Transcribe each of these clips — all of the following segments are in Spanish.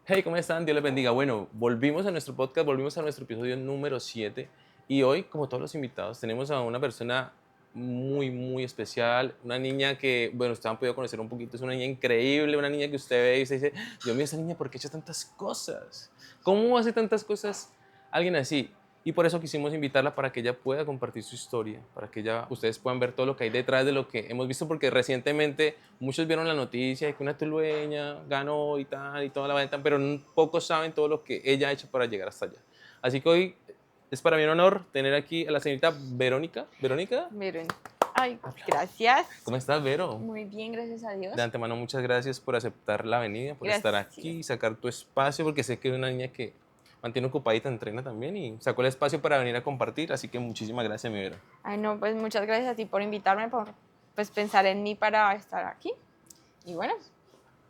Hey, ¿cómo están? Dios les bendiga. Bueno, volvimos a nuestro podcast, volvimos a nuestro episodio número 7 y hoy, como todos los invitados, tenemos a una persona muy especial, una niña que, bueno, ustedes han podido conocer un poquito, es una niña increíble, una niña que usted ve y se dice, Dios mío, esa niña, ¿por qué ha hecho tantas cosas? ¿Cómo hace tantas cosas alguien así? Y por eso quisimos invitarla para que ella pueda compartir su historia, para que ustedes puedan ver todo lo que hay detrás de lo que hemos visto, porque recientemente muchos vieron la noticia de que una tulueña ganó y tal, y toda la vaina, pero pocos saben todo lo que ella ha hecho para llegar hasta allá. Así que hoy es para mí un honor tener aquí a la señorita Verónica. ¿Verónica? Miren. Ay, gracias. ¿Cómo estás, Vero? Muy bien, gracias a De Dios. antemano, muchas gracias por aceptar la venida, por estar Gracias. aquí y sacar tu espacio, porque sé que es una niña que mantiene ocupadita, entrena también y sacó el espacio para venir a compartir, así que muchísimas gracias, mi Vero. Ay, no, pues muchas gracias a ti por invitarme, por pues pensar en mí para estar aquí. Y bueno,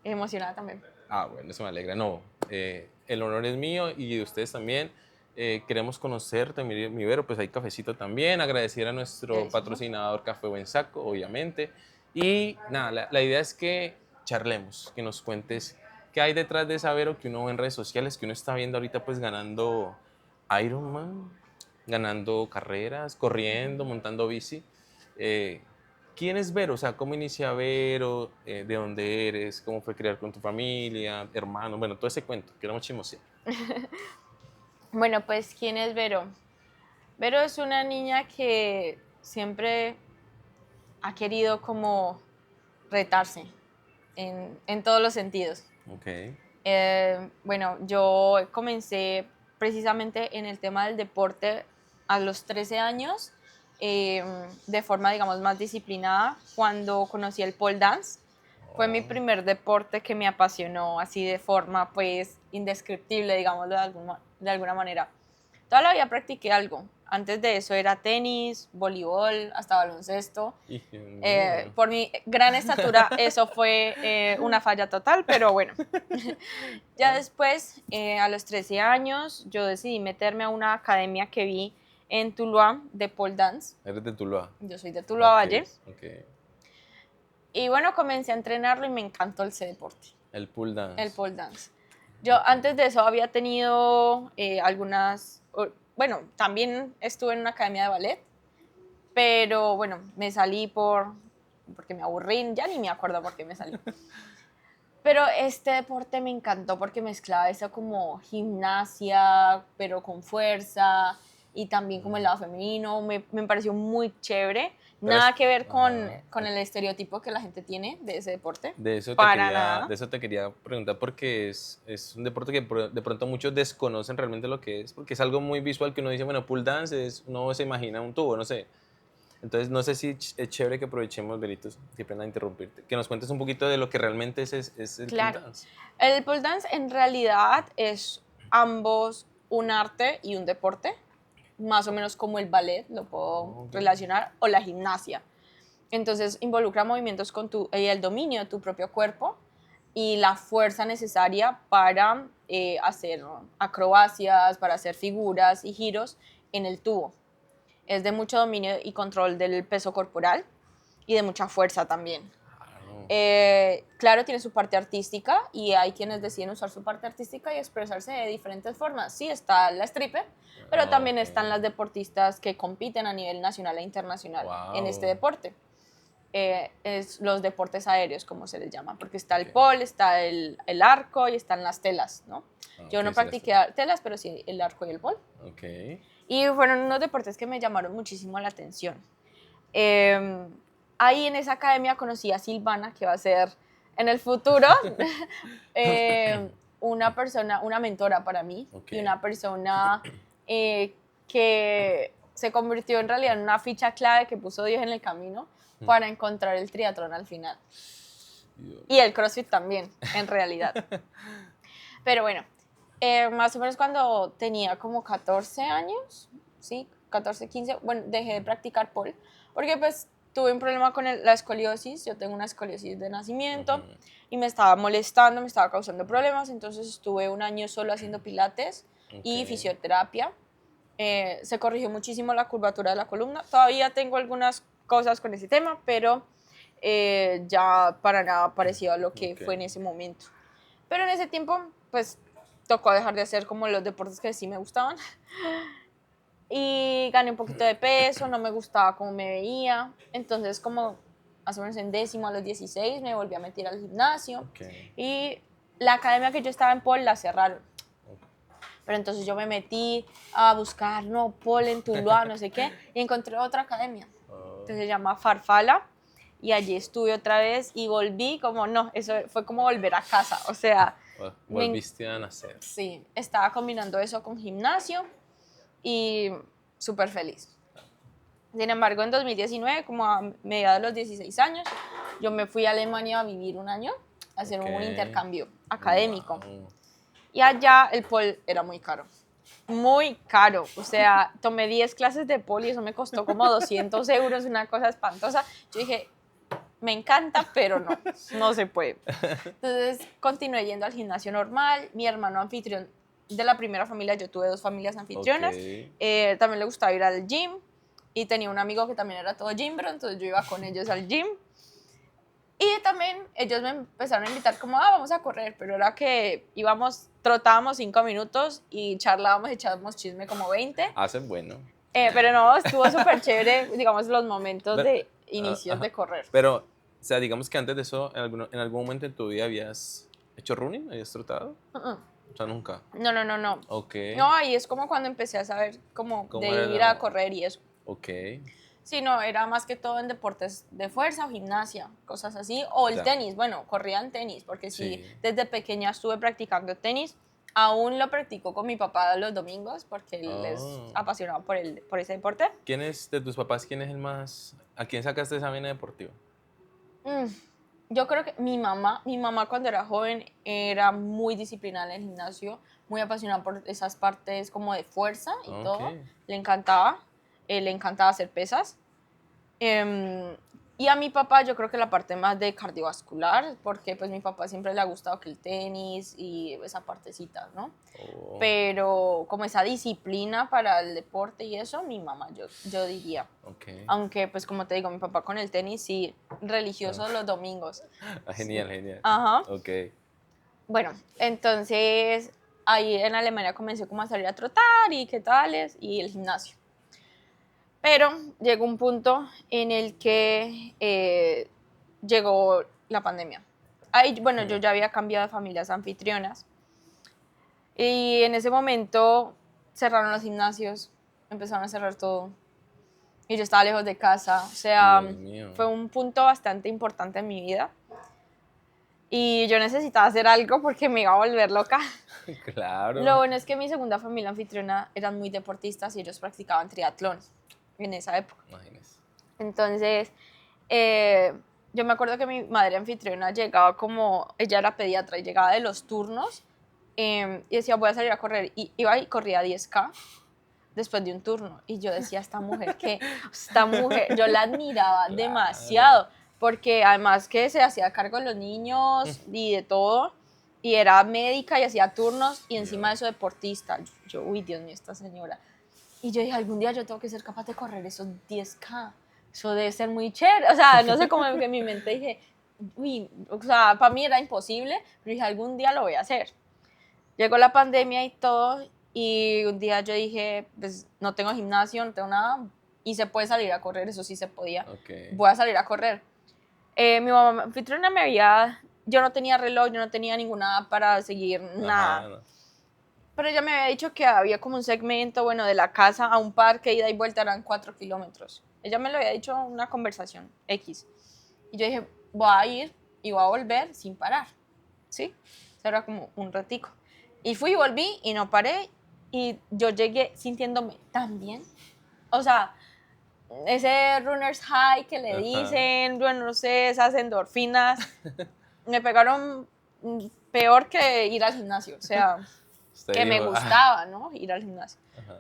emocionada también. Ah, bueno, eso me alegra. No, el honor es mío y de ustedes también. Queremos conocerte, mi Vero, pues hay cafecito también. Agradecer a nuestro Eso. patrocinador Café Buen Saco, obviamente. Y nada, la idea es que charlemos, que nos cuentes qué hay detrás de esa Vero que uno ve en redes sociales, que uno está viendo ahorita pues ganando Ironman, ganando carreras, corriendo, montando bici. Eh, ¿Quién es Vero? O sea, ¿cómo inicia Vero? ¿De dónde eres? ¿Cómo fue criar con tu familia, hermanos? Bueno, todo ese cuento, queremos chismosear. Bueno, pues, ¿quién es Vero? Vero es una niña que siempre ha querido como retarse en todos los sentidos. Ok. Bueno, yo comencé precisamente en el tema del deporte a los 13 años, de forma, digamos, más disciplinada, cuando conocí el pole dance. Fue mi Oh. primer deporte que me apasionó así de forma, pues, indescriptible, digámoslo de alguna manera. Toda la vida practiqué algo. Antes de eso era tenis, voleibol, hasta baloncesto. Y, Dios mío. Por mi gran estatura, eso fue una falla total, pero bueno. Ya después, a los 13 años, yo decidí meterme a una academia que vi en Tuluá de pole dance. Eres de Tuluá. Yo soy de Tuluá Ok, Valle. ok. Y bueno, comencé a entrenarlo y me encantó ese deporte, El pool el dance. pole dance. Yo antes de eso había tenido bueno, también estuve en una academia de ballet, pero bueno, me salí porque me aburrí, ya ni me acuerdo por qué me salí. Pero este deporte me encantó porque mezclaba eso como gimnasia, pero con fuerza, y también como el lado femenino, me pareció muy chévere. Nada que ver Ajá. con el estereotipo que la gente tiene de ese deporte, De eso te para quería, nada. de eso te quería preguntar porque es un deporte que de pronto muchos desconocen realmente lo que es, porque es algo muy visual que uno dice, bueno, pool dance uno se imagina un tubo, no sé. Entonces, no sé si es chévere que aprovechemos, Belitos, qué pena interrumpirte, que nos cuentes un poquito de lo que realmente es el pool Claro, dance. el pole dance en realidad es ambos un arte y un deporte, más o menos como el ballet, lo puedo Ok. relacionar, o la gimnasia. Entonces involucra movimientos el dominio de tu propio cuerpo y la fuerza necesaria para hacer acrobacias, para hacer figuras y giros en el tubo. Es de mucho dominio y control del peso corporal y de mucha fuerza también. Claro. Claro, tiene su parte artística y hay quienes deciden usar su parte artística y expresarse de diferentes formas. Sí, está la stripper, pero también Ok. están las deportistas que compiten a nivel nacional e internacional en este Wow. deporte. Es los deportes aéreos, como se les llama, porque está el Ok. pole, está el arco y están las telas, ¿no? Yo Ok, no sí las practiqué tengo. telas, pero sí el arco y el pole. Ok. Y fueron unos deportes que me llamaron muchísimo la atención. Eh, Ahí en esa academia conocí a Silvana, que va a ser en el futuro una persona, una mentora para mí Ok. y una persona que se convirtió en realidad en una ficha clave que puso Dios en el camino para encontrar el triatlón al final. Dios. Y el CrossFit también, en realidad. Pero bueno, más o menos cuando tenía como 14 años, ¿sí? 14, 15, bueno, dejé de practicar pole, porque pues tuve un problema con la escoliosis, yo tengo una escoliosis de nacimiento, y me estaba molestando, me estaba causando problemas, entonces estuve un año solo haciendo pilates Ok. y fisioterapia. Se corrigió muchísimo la curvatura de la columna, todavía tengo algunas cosas con ese tema, pero ya para nada parecido a lo que Ok. fue en ese momento. Pero en ese tiempo, pues tocó dejar de hacer como los deportes que sí me gustaban. Y gané un poquito de peso, no me gustaba cómo me veía. Entonces, como más o menos en décimo a los 16 me volví a meter al gimnasio. Ok. Y la academia que yo estaba en Pol la cerraron. Pero entonces yo me metí a buscar, no, Pol en Tuluá, no sé qué, y encontré otra academia. Entonces se llama Farfala. Y allí estuve otra vez y volví como, no, eso fue como volver a casa. O sea, Volviste a nacer. sí, estaba combinando eso con gimnasio y súper feliz. Sin embargo, en 2019, como a mediados de los 16 años, yo me fui a Alemania a vivir un año, a hacer Ok. un intercambio académico. Wow. Y allá el pol era muy caro. Muy caro. O sea, tomé 10 clases de pol y eso me costó como 200 euros, una cosa espantosa. Yo dije, me encanta, pero no, no se puede. Entonces continué yendo al gimnasio normal. Mi hermano anfitrión de la primera familia, yo tuve 2 familias anfitrionas, Ok. también le gustaba ir al gym y tenía un amigo que también era todo gym, bro, entonces yo iba con ellos al gym. Y también ellos me empezaron a invitar como, vamos a correr, pero era que íbamos, trotábamos 5 minutos y charlábamos, echábamos chisme como 20. Hacen bueno. Pero no, estuvo súper chévere, digamos, los momentos Pero, de inicios ajá. de correr. Pero, o sea, digamos que antes de eso, en algún momento en tu vida habías hecho running, habías trotado. Uh -uh. O sea, nunca. No, no, no, no. Ok. No, ahí es como cuando empecé a saber como de ¿Cómo era ir a correr y eso. Ok. Sí, no, era más que todo en deportes de fuerza o gimnasia, cosas así. O el Ya. tenis, bueno, corría en tenis, porque sí, Sí. desde pequeña estuve practicando tenis. Aún lo practico con mi papá los domingos, porque él es Oh. apasionado por ese deporte. ¿Quién es de tus papás, quién es el más, a quién sacaste esa vena deportiva? Yo creo que mi mamá cuando era joven era muy disciplinada en el gimnasio, muy apasionada por esas partes como de fuerza y Ok. todo. Le encantaba hacer pesas. Em, y a mi papá yo creo que la parte más de cardiovascular, porque pues mi papá siempre le ha gustado que el tenis y esa partecita, ¿no? Oh. Pero como esa disciplina para el deporte y eso, mi mamá, yo diría. Ok. Aunque pues como te digo, mi papá con el tenis sí, religioso los domingos. Ah, genial, genial. Ajá. Ok. Bueno, entonces ahí en Alemania comencé como a salir a trotar y qué tales y el gimnasio. Pero llegó un punto en el que llegó la pandemia. Ahí, bueno, yo ya había cambiado de familias anfitrionas y en ese momento cerraron los gimnasios, empezaron a cerrar todo y yo estaba lejos de casa. O sea, Dios mío. fue un punto bastante importante en mi vida y yo necesitaba hacer algo porque me iba a volver loca. Claro. Lo bueno es que mi segunda familia anfitriona eran muy deportistas y ellos practicaban triatlón en esa época. Imagínese. Entonces, yo me acuerdo que mi madre anfitriona llegaba como, ella era pediatra y llegaba de los turnos y decía, voy a salir a correr. Y iba y corría 10K después de un turno. Y yo decía, esta mujer, yo la admiraba Claro. demasiado, porque además que se hacía cargo de los niños y de todo, y era médica y hacía turnos, y encima de eso deportista. Yo, uy, Dios mío, esta señora. Y yo dije, algún día yo tengo que ser capaz de correr esos 10K. Eso debe ser muy chévere. O sea, no sé cómo en mi mente dije, uy, o sea, para mí era imposible, pero dije, algún día lo voy a hacer. Llegó la pandemia y todo, y un día yo dije, pues no tengo gimnasio, no tengo nada, y se puede salir a correr, eso sí se podía. Ok. Voy a salir a correr. Mi mamá anfitriona me había, yo no tenía reloj, yo no tenía ninguna app para seguir nada. Ajá, no. Pero ella me había dicho que había como un segmento, bueno, de la casa a un parque, ida y vuelta eran 4 kilómetros. Ella me lo había dicho en una conversación X. Y yo dije, voy a ir y voy a volver sin parar. ¿Sí? Eso era como un ratico. Y fui y volví y no paré. Y yo llegué sintiéndome tan bien. O sea, ese runner's high que le Ajá. dicen, bueno, no sé, esas endorfinas, me pegaron peor que ir al gimnasio. O sea, Usted que me dijo, gustaba, ¿no? Ir al gimnasio. Ajá.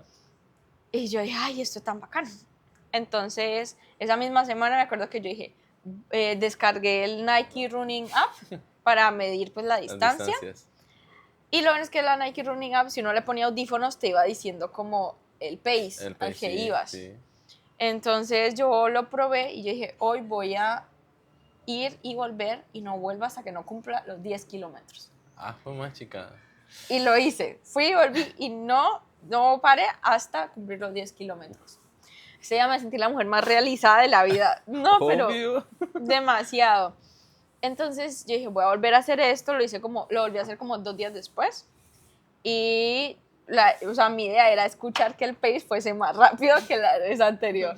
Y yo dije, ay, esto es tan bacano. Entonces, esa misma semana me acuerdo que yo dije, descargué el Nike Running App para medir pues la Las distancia. distancias. Y lo bueno es que la Nike Running App, si uno le ponía audífonos, te iba diciendo como el pace El al pace, que sí, ibas. sí. Entonces yo lo probé y yo dije, hoy voy a ir y volver y no vuelvo hasta que no cumpla los 10 kilómetros. Ah, fue más chica. Y lo hice. Fui y volví y no paré hasta cumplir los 10 kilómetros. Ese día me sentí la mujer más realizada de la vida. No, pero Obvio. demasiado. Entonces yo dije, voy a volver a hacer esto. Lo volví a hacer como 2 días después. Y o sea, mi idea era escuchar que el pace fuese más rápido que la vez anterior.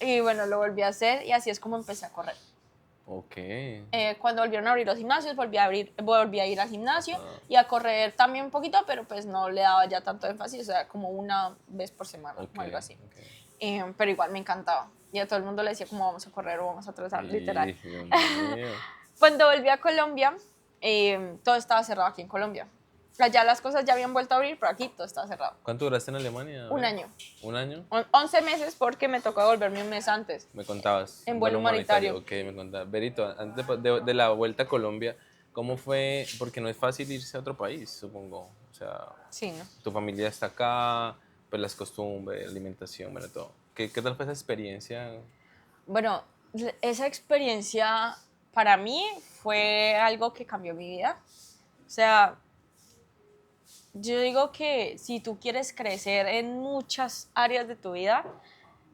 Y bueno, lo volví a hacer y así es como empecé a correr. Ok. Cuando volvieron a abrir los gimnasios, volví a ir al gimnasio y a correr también un poquito, pero pues no le daba ya tanto énfasis, o sea, como una vez por semana Ok, o algo así. ok. Pero igual me encantaba. Y a todo el mundo le decía como vamos a correr o vamos a trotar, literal. Dios mío. Cuando volví a Colombia, todo estaba cerrado aquí en Colombia. Allá las cosas ya habían vuelto a abrir, pero aquí todo estaba cerrado. ¿Cuánto duraste en Alemania? A Un ver. año. ¿Un año? 11 meses porque me tocó devolverme un mes antes. Me contabas. En vuelo humanitario. Ok, me contabas. Berito, antes de la vuelta a Colombia, ¿cómo fue? Porque no es fácil irse a otro país, supongo. O sea, Sí, ¿no? tu familia está acá, pues las costumbres, la alimentación, bueno, todo. ¿Qué tal fue esa experiencia? Bueno, esa experiencia para mí fue algo que cambió mi vida. O sea, yo digo que si tú quieres crecer en muchas áreas de tu vida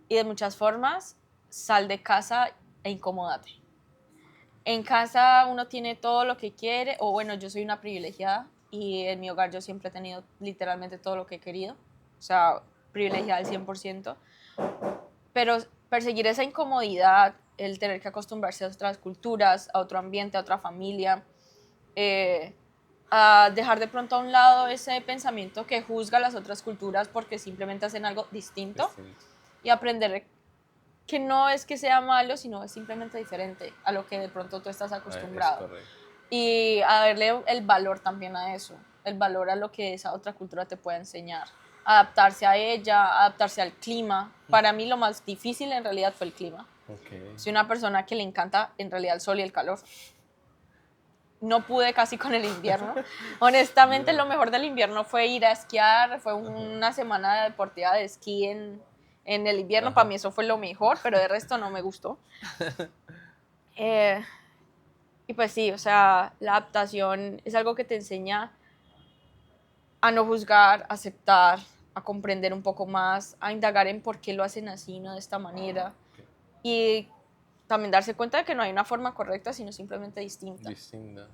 y de muchas formas, sal de casa e incomódate. En casa uno tiene todo lo que quiere, o bueno, yo soy una privilegiada y en mi hogar yo siempre he tenido literalmente todo lo que he querido. O sea, privilegiada al 100%. Pero perseguir esa incomodidad, el tener que acostumbrarse a otras culturas, a otro ambiente, a otra familia, a dejar de pronto a un lado ese pensamiento que juzga a las otras culturas porque simplemente hacen algo distinto Distinto. y aprender que no es que sea malo, sino es simplemente diferente a lo que de pronto tú estás Es acostumbrado. correcto. Y a darle el valor también a eso, el valor a lo que esa otra cultura te puede enseñar, adaptarse a ella, adaptarse al clima. Para mí lo más difícil en realidad fue el clima. Ok. Soy una persona que le encanta en realidad el sol y el calor. No pude casi con el invierno. Honestamente, lo mejor del invierno fue ir a esquiar, fue una semana deportiva de esquí en el invierno. Ajá. Para mí eso fue lo mejor, pero de resto no me gustó. Eh, y pues sí, o sea, la adaptación es algo que te enseña a no juzgar, a aceptar, a comprender un poco más, a indagar en por qué lo hacen así, no de esta manera. Y también darse cuenta de que no hay una forma correcta, sino simplemente distinta. Distinta.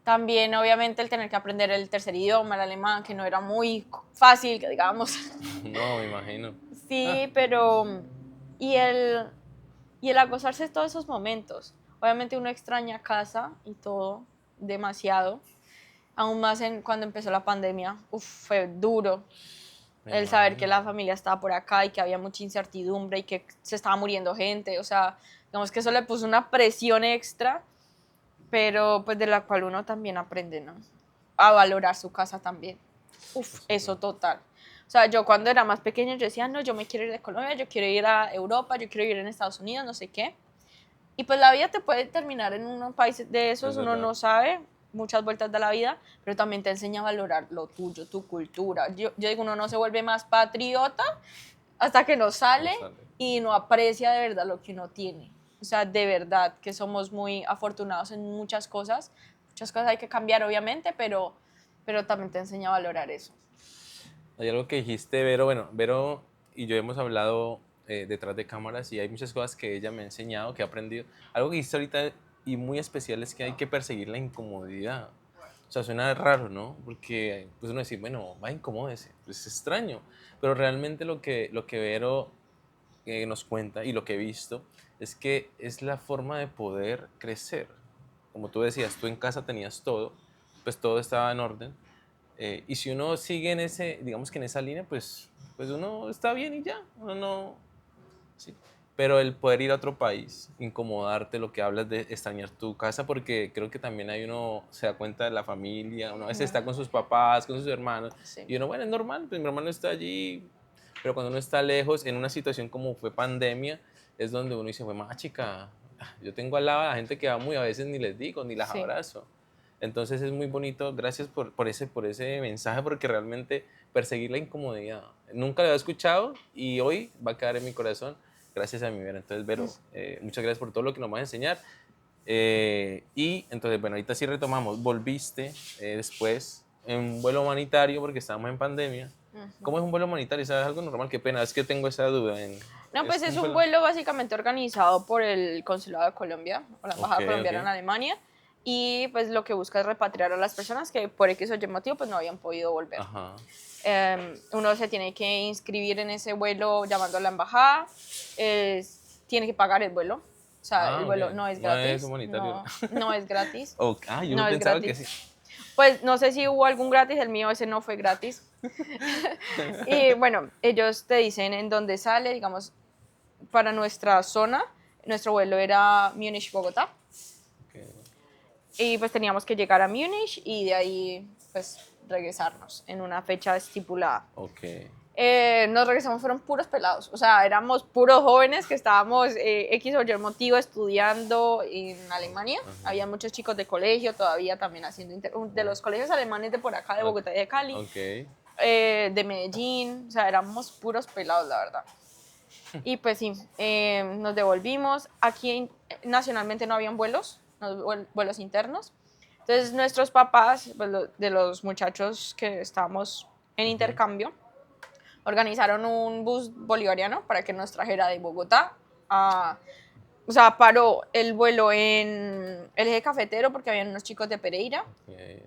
También, obviamente, el tener que aprender el tercer idioma, el alemán, que no era muy fácil, que digamos. No, me imagino. Sí, pero... Y el, y el gozarse de todos esos momentos. Obviamente uno extraña casa y todo demasiado. Aún más cuando empezó la pandemia. Uf, fue duro. Me El saber que imagino. la familia estaba por acá y que había mucha incertidumbre y que se estaba muriendo gente. O sea, digamos que eso le puso una presión extra, pero pues de la cual uno también aprende, ¿no? A valorar su casa también. Uf, eso total. O sea, yo cuando era más pequeña yo decía, no, yo me quiero ir de Colombia, yo quiero ir a Europa, yo quiero vivir en Estados Unidos, no sé qué. Y pues la vida te puede terminar en un país de esos, Es uno verdad. no sabe, muchas vueltas de la vida, pero también te enseña a valorar lo tuyo, tu cultura. Yo digo, uno no se vuelve más patriota hasta que no sale No sale. y no aprecia de verdad lo que uno tiene. O sea, de verdad que somos muy afortunados en muchas cosas. Muchas cosas hay que cambiar, obviamente, pero también te enseña a valorar eso. Hay algo que dijiste, Vero. Bueno, Vero y yo hemos hablado detrás de cámaras y hay muchas cosas que ella me ha enseñado, que he aprendido. Algo que dijiste ahorita y muy especial es que hay que perseguir la incomodidad. O sea, suena raro, ¿no? Porque pues uno dice, bueno, va, incomódese. Pues es extraño. Pero realmente lo que Vero nos cuenta y lo que he visto es que es la forma de poder crecer. Como tú decías, tú en casa tenías todo, pues todo estaba en orden. Y si uno sigue en ese, digamos que en esa línea, pues uno está bien y ya, uno no, sí. Pero el poder ir a otro país, incomodarte, lo que hablas de extrañar tu casa, porque creo que también hay uno se da cuenta de la familia, uno a veces está con sus papás, con sus hermanos, Sí. y uno, bueno, es normal, pues mi hermano está allí, pero cuando uno está lejos, en una situación como fue pandemia, es donde uno dice, pues más chica, yo tengo al lado a la gente que amo y a veces ni les digo, ni las Sí. abrazo. Entonces es muy bonito, gracias por ese mensaje, porque realmente perseguir la incomodidad, nunca lo había escuchado y hoy va a quedar en mi corazón gracias a mi Vera. Entonces, Vero, muchas gracias por todo lo que nos vas a enseñar. Y entonces, bueno, ahorita sí retomamos. Volviste después en un vuelo humanitario porque estábamos en pandemia. ¿Cómo es un vuelo humanitario? ¿Sabes algo normal? Qué pena, es que tengo esa duda. No, pues es un un vuelo básicamente organizado por el Consulado de Colombia, o la Embajada Ok, Colombiana en ok. Alemania, y pues lo que busca es repatriar a las personas que por X o Y motivo pues no habían podido volver. Ajá. Uno se tiene que inscribir en ese vuelo llamando a la embajada, tiene que pagar el vuelo, o sea, el Ah, ok. vuelo no es No es gratis, humanitario. no es gratis, Yo no es pensaba que sí. gratis. Pues no sé si hubo algún gratis, el mío ese no fue gratis. Y bueno, ellos te dicen en dónde sale, digamos, para nuestra zona, nuestro vuelo era Múnich-Bogotá. Ok. Y pues teníamos que llegar a Múnich y de ahí pues regresarnos en una fecha estipulada. Ok. Nos regresamos, fueron puros pelados, o sea, éramos puros jóvenes que estábamos X o Y motivo estudiando en Alemania. Ajá. Había muchos chicos de colegio todavía también haciendo de los colegios alemanes de por acá, de Bogotá y de Cali, Ok. de Medellín, o sea, éramos puros pelados, la verdad. Y pues sí, nos devolvimos. Aquí nacionalmente no habían vuelos, vuelos internos. Entonces nuestros papás, pues, de los muchachos que estábamos en intercambio, organizaron un bus bolivariano para que nos trajera de Bogotá a... O sea, paró el vuelo en el eje cafetero porque habían unos chicos de Pereira,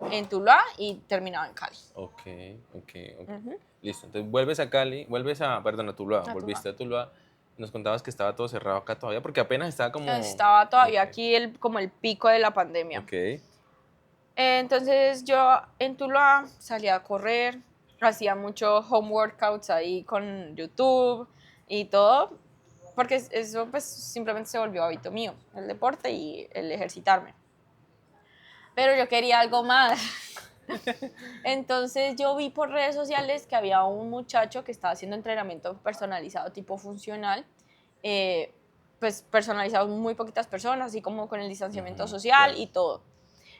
Ok. en Tuluá, y terminaba en Cali. Ok. Ok. Ujú. Listo. Entonces vuelves a Cali, perdón, a Tuluá. A Tuluá. Volviste a Tuluá. Nos contabas que estaba todo cerrado acá todavía porque apenas estaba como. Estaba todavía Ok. aquí como el pico de la pandemia. Ok. Entonces yo en Tuluá salía a correr, hacía mucho home workouts ahí con YouTube y todo, porque eso pues simplemente se volvió hábito mío, el deporte y el ejercitarme. Pero yo quería algo más. Entonces yo vi por redes sociales que había un muchacho que estaba haciendo entrenamiento personalizado tipo funcional, eh, pues personalizado muy poquitas personas, así como con el distanciamiento Ujú, social claro. y todo.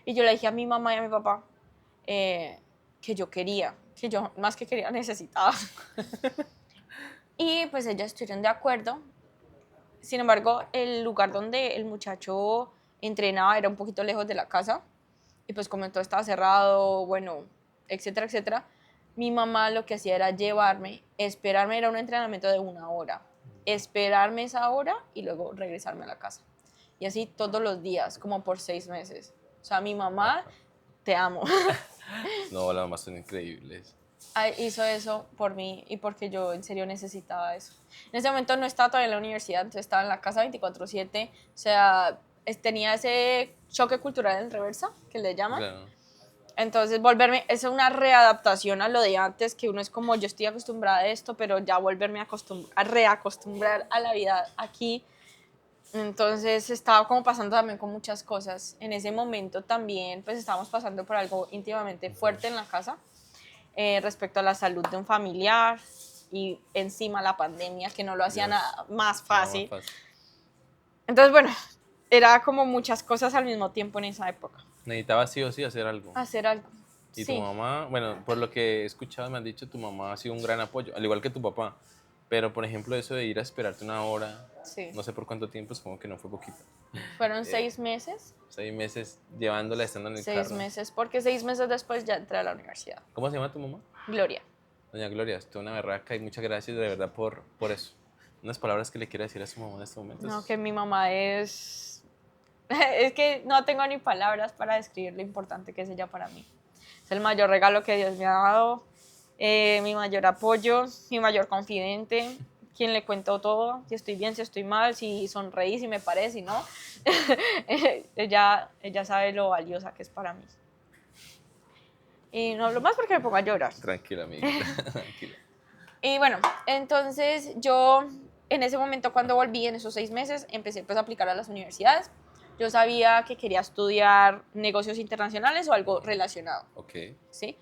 Y yo le dije a mi mamá y a mi papá que yo quería, que yo más que quería necesitaba. Y pues ellos estuvieron de acuerdo. Sin embargo, el lugar donde el muchacho entrenaba era un poquito lejos de la casa. Y pues como todo estaba cerrado, bueno, etcétera, etcétera. Mi mamá lo que hacía era llevarme, esperarme, era un entrenamiento de 1 hora. Esperarme esa hora y luego regresarme a la casa. Y así todos los días, como por 6 meses. O sea, mi mamá, Ajá. te amo. No, las mamás son increíbles. Hizo eso por mí y porque yo en serio necesitaba eso. En ese momento no estaba todavía en la universidad, entonces estaba en la casa 24/7, o sea, tenía ese choque cultural en reversa, que le llaman. Claro. Entonces volverme, es una readaptación a lo de antes, que uno es como, yo estoy acostumbrada a esto, pero ya volverme a reacostumbrar a la vida aquí. Entonces estaba como pasando también con muchas cosas. En ese momento también pues estábamos pasando por algo íntimamente fuerte en la casa, respecto a la salud de un familiar y encima la pandemia que no lo hacía Dios. nada más Nada más fácil. fácil. Entonces, bueno, era como muchas cosas al mismo tiempo en esa época. Necesitaba sí o sí hacer algo. Hacer algo. Y tu Sí, mamá, bueno, por lo que he escuchado, me han dicho, tu mamá ha sido un gran apoyo, al igual que tu papá. Pero, por ejemplo, eso de ir a esperarte 1 hora, sí. no sé por cuánto tiempo, supongo que no fue poquito. Fueron Eh, 6 meses. 6 meses llevándola, estando en el 6 carro. meses, porque 6 meses después ya entré a la universidad. ¿Cómo se llama tu mamá? Gloria. Doña Gloria, usted es una berraca y muchas gracias de verdad por eso. Unas palabras que le quiera decir a su mamá en este momento. No, que mi mamá es... Es que no tengo ni palabras para describir lo importante que es ella para mí. Es el mayor regalo que Dios me ha dado, mi mayor apoyo, mi mayor confidente, quien le cuento todo, si estoy bien, si estoy mal, si sonreí, si me paré, si no. ella sabe lo valiosa que es para mí. Y no hablo más porque me pongo a llorar. Tranquila, amiguita, tranquila. Y bueno, entonces yo en ese momento cuando volví, en esos 6 meses, empecé pues a aplicar a las universidades. Yo sabía que quería estudiar negocios internacionales o algo relacionado, Ok. ¿sí?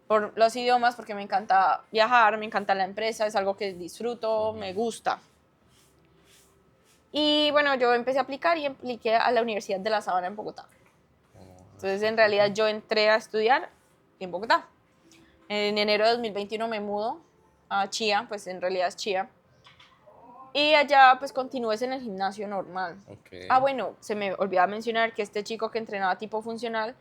Por los idiomas, porque me encanta viajar, me encanta la empresa, es algo que disfruto, me gusta. Y bueno, yo empecé a aplicar y apliqué a la Universidad de La Sabana en Bogotá. Entonces, en realidad, yo entré a estudiar en Bogotá. En enero de 2021 me mudo a Chía, pues en realidad es Chía. Y allá pues continúes en el gimnasio normal. Ok. Ah, bueno, se me olvidaba mencionar que este chico que entrenaba tipo funcional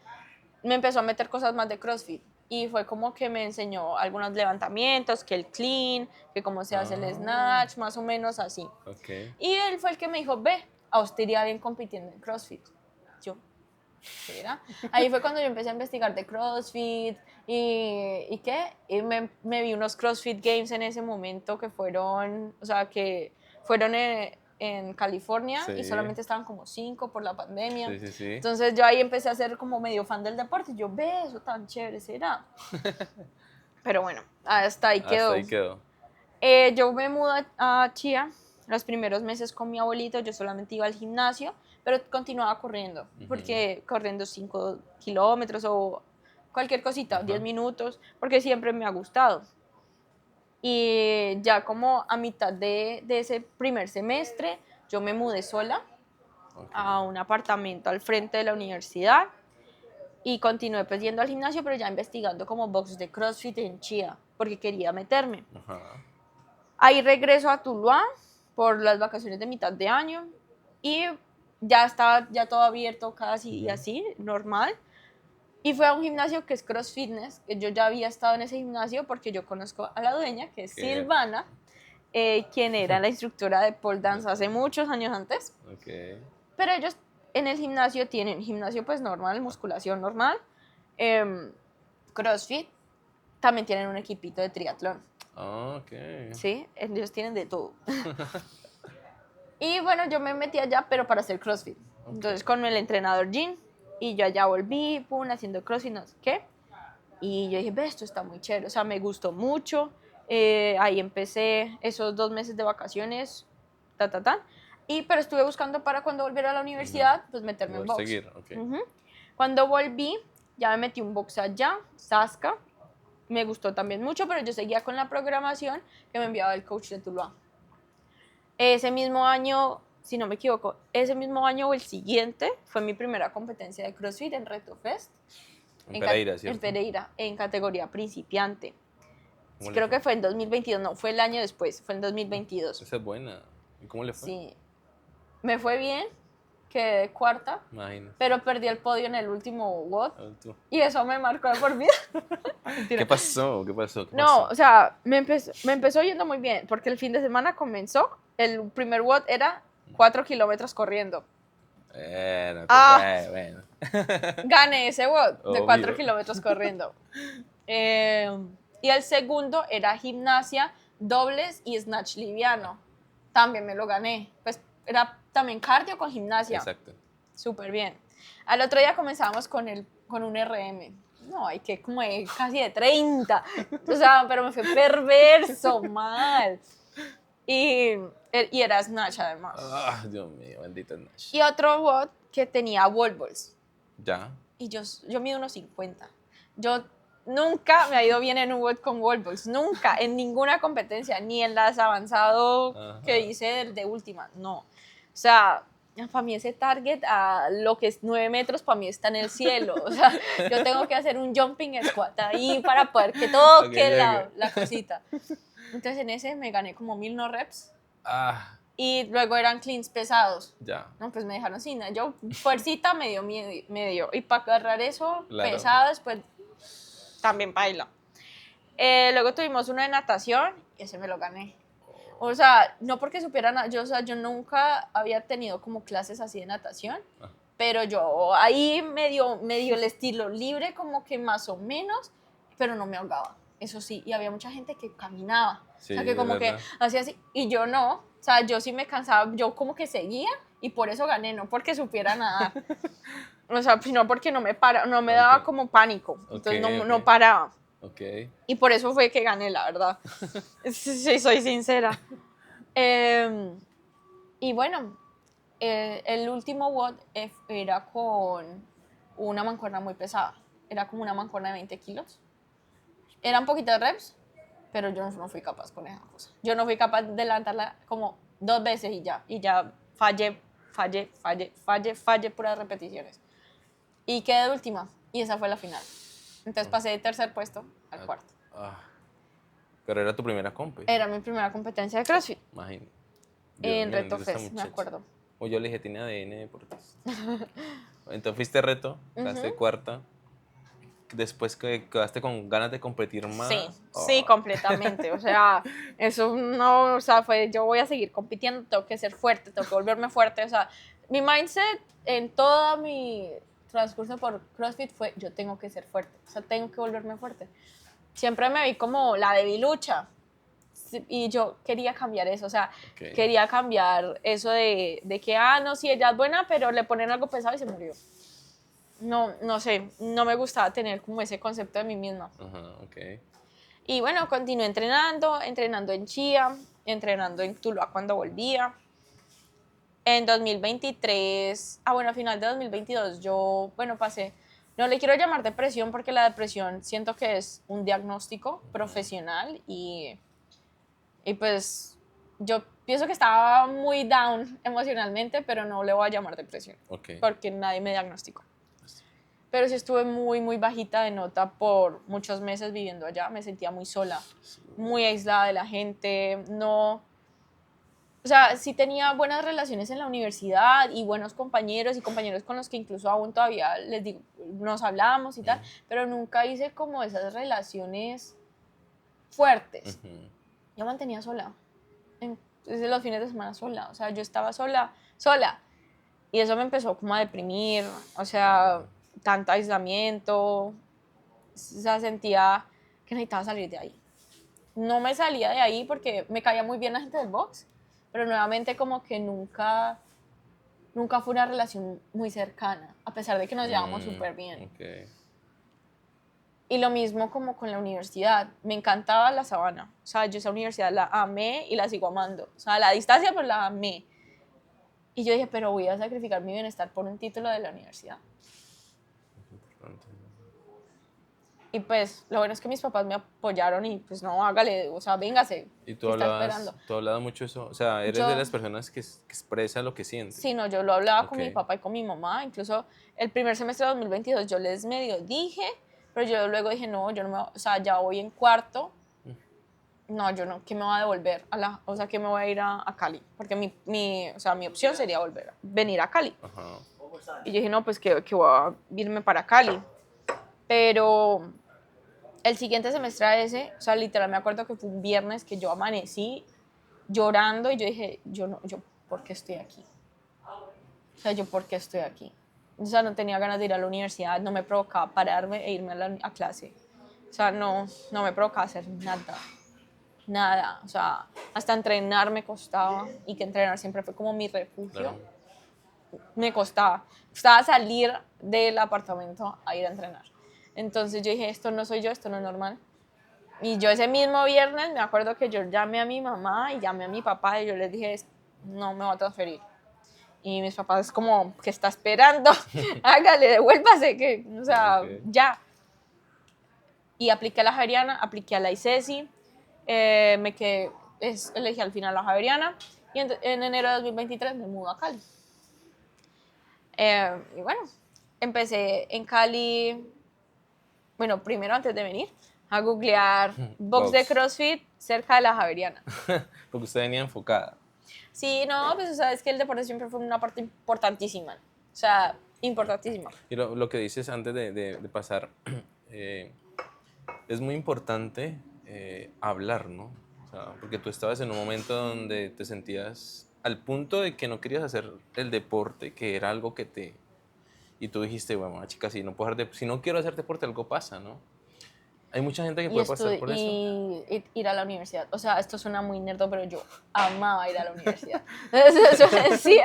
me empezó a meter cosas más de CrossFit. Y fue como que me enseñó algunos levantamientos, que el clean, que cómo se hace el Ah, snatch, más o menos así. ok. Y él fue el que me dijo, ve, a usted iría bien compitiendo en CrossFit. Yo, ¿será? Ahí fue cuando yo empecé a investigar de CrossFit y ¿qué? Y me vi unos CrossFit Games en ese momento que fueron, o sea, que fueron en California y Sí, solamente estaban como 5 por la pandemia. sí, sí, sí. Entonces yo ahí empecé a ser como medio fan del deporte. Y yo, ve, eso tan chévere, ¿será? Pero bueno, hasta ahí Hasta quedó. ahí quedó. Yo me mudé a Chía los primeros meses con mi abuelito, yo solamente iba al gimnasio, pero continuaba corriendo, Ujú. porque corriendo 5 kilómetros o cualquier cosita, 10 Ajá. minutos, porque siempre me ha gustado. Y ya como a mitad de ese primer semestre, yo me mudé sola Ok. a un apartamento al frente de la universidad y continué pues yendo al gimnasio, pero ya investigando como box de CrossFit en Chía, porque quería meterme. Ajá. Ahí regreso a Tuluá por las vacaciones de mitad de año y ya estaba ya todo abierto casi y Ujú. así, normal. Y fue a un gimnasio que es Cross Fitness, que yo ya había estado en ese gimnasio porque yo conozco a la dueña, que es Que- Silvana, quien era la instructora de pole dance hace muchos años antes. Ok. Pero ellos en el gimnasio tienen gimnasio pues normal, musculación normal, em, CrossFit, también tienen un equipito de triatlón, Ah, ok. ¿sí? Ellos tienen de todo. Y bueno, yo me metí allá, pero para hacer CrossFit. Ok. Entonces con el entrenador Jim, y yo allá volví, pum, haciendo CrossFit, no sé qué. Y yo dije, ve, esto está muy chévere, o sea, me gustó mucho. Ahí empecé esos 2 meses de vacaciones, ta, ta, ta. Y, pero estuve buscando para cuando volviera a la Ujú. universidad, pues meterme en Poder box. seguir, ok. Ujú. Cuando volví, ya me metí un box allá, Sasca. Me gustó también mucho, pero yo seguía con la programación que me enviaba el coach de Tuluá. Ese mismo año, si no me equivoco, ese mismo año o el siguiente fue mi primera competencia de CrossFit en Reto Fest, En Pereira, en ¿cierto? Pereira, en categoría principiante. ¿Cómo le Creo fue? que fue en 2022, no, fue el año después, fue en 2022. Esa es buena. ¿Y cómo le fue? Sí, me fue bien, quedé cuarta, Imagínate. pero perdí el podio en el último WOD A ver tú. y eso me marcó de por vida. ¿Qué Mentira. pasó? ¿Qué pasó? ¿Qué No, pasó? o sea, me empezó yendo muy bien, porque el fin de semana comenzó, el primer WOD era 4 kilómetros corriendo. Bueno, te Ah, fue, bueno. gané ese WOD de 4 Obvio. kilómetros corriendo. Eh, y el segundo era gimnasia, dobles y snatch liviano. También me lo gané. Pues era también cardio con gimnasia. Exacto. Súper bien. Al otro día comenzamos con un RM. No, hay que como casi de 30. O sea, pero me fue perverso, mal. Y, y era snatch además. Ah, Dios mío, bendito Nash. Y otro WOD que tenía wall balls. Ya. Y yo mido unos 50. Yo nunca me ha ido bien en un WOD con wallballs, nunca, en ninguna competencia, ni en las avanzado que Ajá. hice de última, no. O sea, para mí ese target a lo que es 9 metros, para mí está en el cielo. O sea, yo tengo que hacer un jumping squat ahí para poder que Ok, toque llegue. la cosita. Entonces en ese me gané como 1000 no reps Ah, y luego eran cleans pesados. ya. No, pues me dejaron sin nada. Yo, fuercita me dio miedo, y para agarrar eso Claro. pesado, después también baila. Luego tuvimos uno de natación y ese me lo gané. O sea, no porque supiera nada, yo, o sea, yo nunca había tenido como clases así de natación, Ah, pero yo ahí medio el estilo libre, como que más o menos, pero no me ahogaba, eso sí, y había mucha gente que caminaba, sí, o sea, que es como que verdad. hacía así, y yo no, o sea, yo sí me cansaba, yo como que seguía, y por eso gané, no porque supiera nadar, o sea, sino porque no me daba Ok, como pánico, ok, entonces no, ok. no paraba. Ok. Y por eso fue que gané, la verdad. Sí, soy sincera. Eh, y bueno, el último WOD era con una mancuerna muy pesada. Era como una mancuerna de 20 kilos. Eran poquitas reps, pero yo no fui capaz con esa cosa. Yo no fui capaz de levantarla como 2 veces y ya. Y ya fallé puras repeticiones. Y quedé de última. Y esa fue la final. Entonces pasé de tercer puesto al Ah, cuarto. ah. Pero era tu primera compe. Era mi primera competencia de CrossFit. Imagínate. Dios En mío, Reto ¿dónde está Fest, me muchacha? acuerdo. O yo le dije, tiene ADN deportista. Entonces fuiste a reto, quedaste Ujú. cuarta. Después que quedaste con ganas de competir Sí, más. sí, Oh. completamente. O sea, eso no, o sea, fue, yo voy a seguir compitiendo, tengo que ser fuerte, tengo que volverme fuerte. O sea, mi mindset en todo mi transcurso por CrossFit fue, yo tengo que ser fuerte, o sea, tengo que volverme fuerte. Siempre me vi como la debilucha y yo quería cambiar eso, o sea, Ok. quería cambiar eso de que, no, sí, ella es buena, pero le ponen algo pesado y se murió. No, no sé, no me gustaba tener como ese concepto de mí misma. Ajá, ok. Y bueno, continué entrenando en Chía, entrenando en Tuluá cuando volvía. En 2023, bueno, a final de 2022 yo, bueno, pasé, no le quiero llamar depresión porque la depresión siento que es un diagnóstico profesional y pues yo pienso que estaba muy down emocionalmente, pero no le voy a llamar depresión Ok. porque nadie me diagnosticó. Pero sí estuve muy, muy bajita de nota por muchos meses viviendo allá. Me sentía muy sola, muy aislada de la gente. No, o sea, sí tenía buenas relaciones en la universidad y buenos compañeros y compañeros con los que incluso aún todavía les digo, nos hablamos y tal, pero nunca hice como esas relaciones fuertes. Ujú. Yo mantenía sola. Desde los fines de semana sola. O sea, yo estaba sola, sola. Y eso me empezó como a deprimir. O sea, tanto aislamiento. O sea, sentía que necesitaba salir de ahí. No me salía de ahí porque me caía muy bien la gente del box, pero nuevamente como que nunca fue una relación muy cercana, a pesar de que nos llevamos súper bien. Ok. Y lo mismo como con la universidad. Me encantaba la Sabana. O sea, yo esa universidad la amé y la sigo amando. O sea, a la distancia, pero la amé. Y yo dije, pero voy a sacrificar mi bienestar por un título de la universidad. Es importante. Y pues lo bueno es que mis papás me apoyaron y pues no, hágale, o sea, véngase, ¿Y ¿qué está esperando? tú hablabas mucho eso? O sea, eres de Yo, las personas que expresa lo que siente. sí, no, yo lo hablaba Ok. con mi papá y con mi mamá, incluso el primer semestre de 2022 yo les medio dije, pero yo luego dije, no, yo no me, o sea, ya voy en cuarto, no, yo no, ¿qué me va a devolver? O sea, ¿qué me voy a ir a Cali? Porque o sea, mi opción sería venir a Cali. Ajá. Y yo dije, no, pues que voy a irme para Cali. Pero el siguiente semestre a ese, o sea, literal me acuerdo que fue un viernes que yo amanecí llorando y yo dije, yo no, yo, ¿por qué estoy aquí? O sea, yo, ¿por qué estoy aquí? O sea, no tenía ganas de ir a la universidad, no me provocaba pararme e irme a clase. O sea, no me provocaba hacer nada, nada. O sea, hasta entrenar me costaba y que entrenar siempre fue como mi refugio. Claro. Me costaba salir del apartamento a ir a entrenar. Entonces yo dije, esto no soy yo, esto no es normal. Y yo ese mismo viernes me acuerdo que yo llamé a mi mamá y llamé a mi papá y yo les dije, no me voy a transferir. Y mis papás como, ¿qué está esperando? Hágale, devuélvase, que, o sea, Ok. ya. Y apliqué a la Javeriana, apliqué a la ICESI, me quedé, elegí al final la Javeriana y en enero de 2023 me mudo a Cali. Y bueno, empecé en Cali, bueno, primero antes de venir, a googlear box de Box. CrossFit cerca de la Javeriana. Porque usted venía enfocada. Sí, no, pues o sea, es que el deporte siempre fue una parte importantísima. O sea, importantísima. Y lo que dices antes de pasar, eh, es muy importante hablar, ¿no? O sea, porque tú estabas en un momento donde te sentías al punto de que no querías hacer el deporte, que era algo que te... Y tú dijiste, bueno, chica, si no, si no quiero hacer deporte, algo pasa, ¿no? Hay mucha gente que Y, puede pasar por eso. y ir a la universidad. O sea, esto suena muy nerdo, pero yo amaba ir a la universidad. Sí,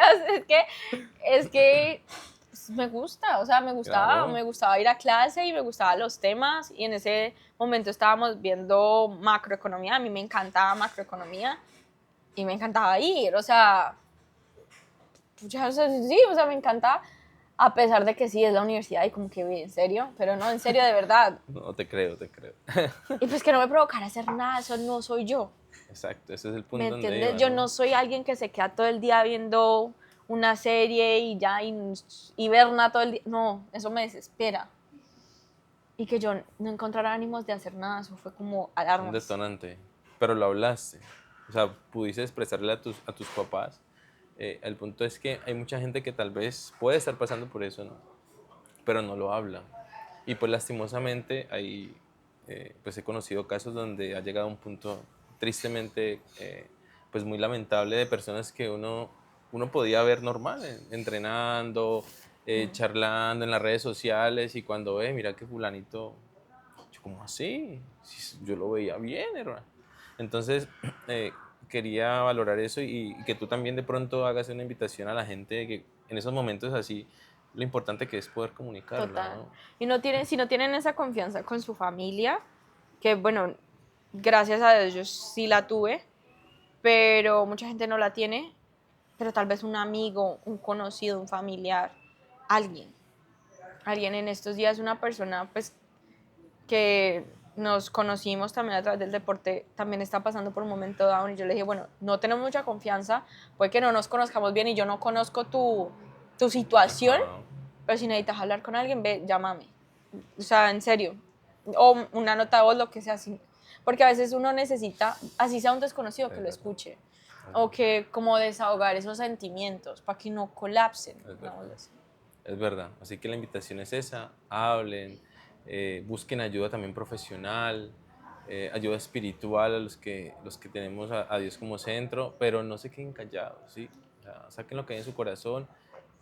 es que pues, me gusta, o sea, Claro. me gustaba ir a clase y me gustaban los temas. Y en ese momento estábamos viendo macroeconomía. A mí me encantaba macroeconomía y me encantaba ir. O sea, ya, o sea, sí, o sea, me encanta, a pesar de que sí es la universidad y como que, en serio, pero no, en serio, de verdad. No, te creo, te creo. Y pues que no me provocara hacer nada, eso no soy yo, Exacto, ese es el ¿me punto donde entiendes? iba, Yo ¿no? no soy alguien que se queda todo el día viendo una serie y ya, y ver nada todo el día, no, eso me desespera. Y que yo no encontrara ánimos de hacer nada, eso fue como Un alarmas. detonante. Pero lo hablaste. o sea, pudiste expresarle a tus papás. El punto es que hay mucha gente que tal vez puede estar pasando por eso, ¿no? Pero no lo habla. Y pues lastimosamente ahí pues he conocido casos donde ha llegado a un punto tristemente pues muy lamentable de personas que uno podía ver normal, entrenando, charlando en las redes sociales y cuando ve, mira que fulanito, yo, ¿cómo así? Si yo lo veía bien, hermano. Entonces quería valorar eso y que tú también de pronto hagas una invitación a la gente de que en esos momentos así lo importante que es poder comunicarlo, Total. ¿no? Y no tienen, si no tienen esa confianza con su familia, que bueno, gracias a Dios yo sí la tuve, pero mucha gente no la tiene, pero tal vez un amigo, un conocido, un familiar, alguien. Alguien en estos días, una persona pues que nos conocimos también a través del deporte, también está pasando por un momento down y yo le dije, bueno, no tenemos mucha confianza, puede que no nos conozcamos bien y yo no conozco tu situación, Ajá, pero si necesitas hablar con alguien, ve, llámame. O sea, en serio. O una nota de voz, lo que sea. Porque a veces uno necesita, así sea un desconocido, que es lo verdad, escuche. O que como desahogar esos sentimientos para que no colapsen. es No, verdad. Es verdad. Así que la invitación es esa, hablen, busquen ayuda también profesional, ayuda espiritual a los que tenemos a Dios como centro, pero no se queden callados, ¿sí? O sea, saquen lo que hay en su corazón.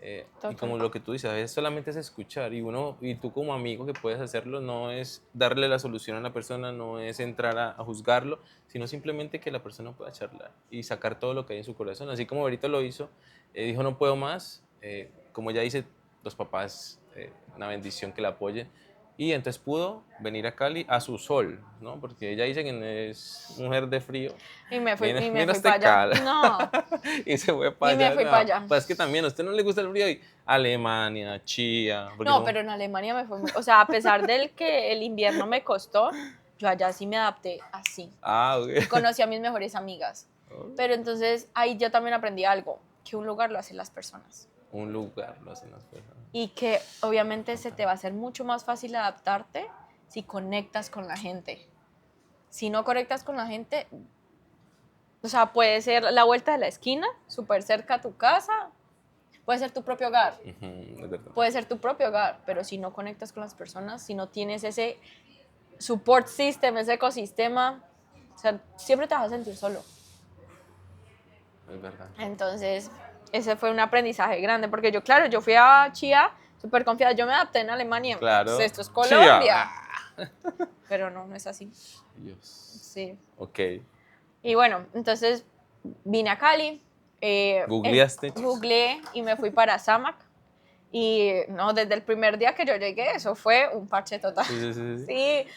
Y total. como lo que tú dices, a veces solamente es escuchar y tú como amigo que puedes hacerlo no es darle la solución a la persona, no es entrar a juzgarlo, sino simplemente que la persona pueda charlar y sacar todo lo que hay en su corazón. Así como ahorita lo hizo, dijo no puedo más, como ya dice, los papás, una bendición que la apoyen. Y entonces pudo venir a Cali a su sol, ¿no? Porque ella dice que no es mujer de frío. Y me Viene fui hasta para allá. Cali. No, Y se fue y para me allá. fui para No, allá. pues es que también a usted no le gusta el frío. Y Alemania, Chía. Porque No, como, pero en Alemania me fue muy... O sea, a pesar del que el invierno me costó, yo allá sí me adapté así. Y ok. conocí a mis mejores amigas. Pero entonces ahí yo también aprendí algo, que un lugar lo hacen las personas. Un lugar lo hacen las personas. Y que obviamente se te va a hacer mucho más fácil adaptarte si conectas con la gente. Si no conectas con la gente, o sea, puede ser la vuelta de la esquina, súper cerca a tu casa, puede ser tu propio hogar, Ujú, es verdad. puede ser tu propio hogar, pero si no conectas con las personas, si no tienes ese support system, ese ecosistema, o sea, siempre te vas a sentir solo. Es verdad. Entonces, ese fue un aprendizaje grande, porque yo, claro, yo fui a Chía súper confiada, yo me adapté en Alemania, pues Claro. esto es Chía. Colombia, pero no, no es así. Dios. Sí. Ok. Y bueno, entonces vine a Cali, ¿Googleaste? googleé y me fui para Samac. Y no, desde el primer día que yo llegué, eso fue un parche total. Sí, sí, sí, sí. Sí,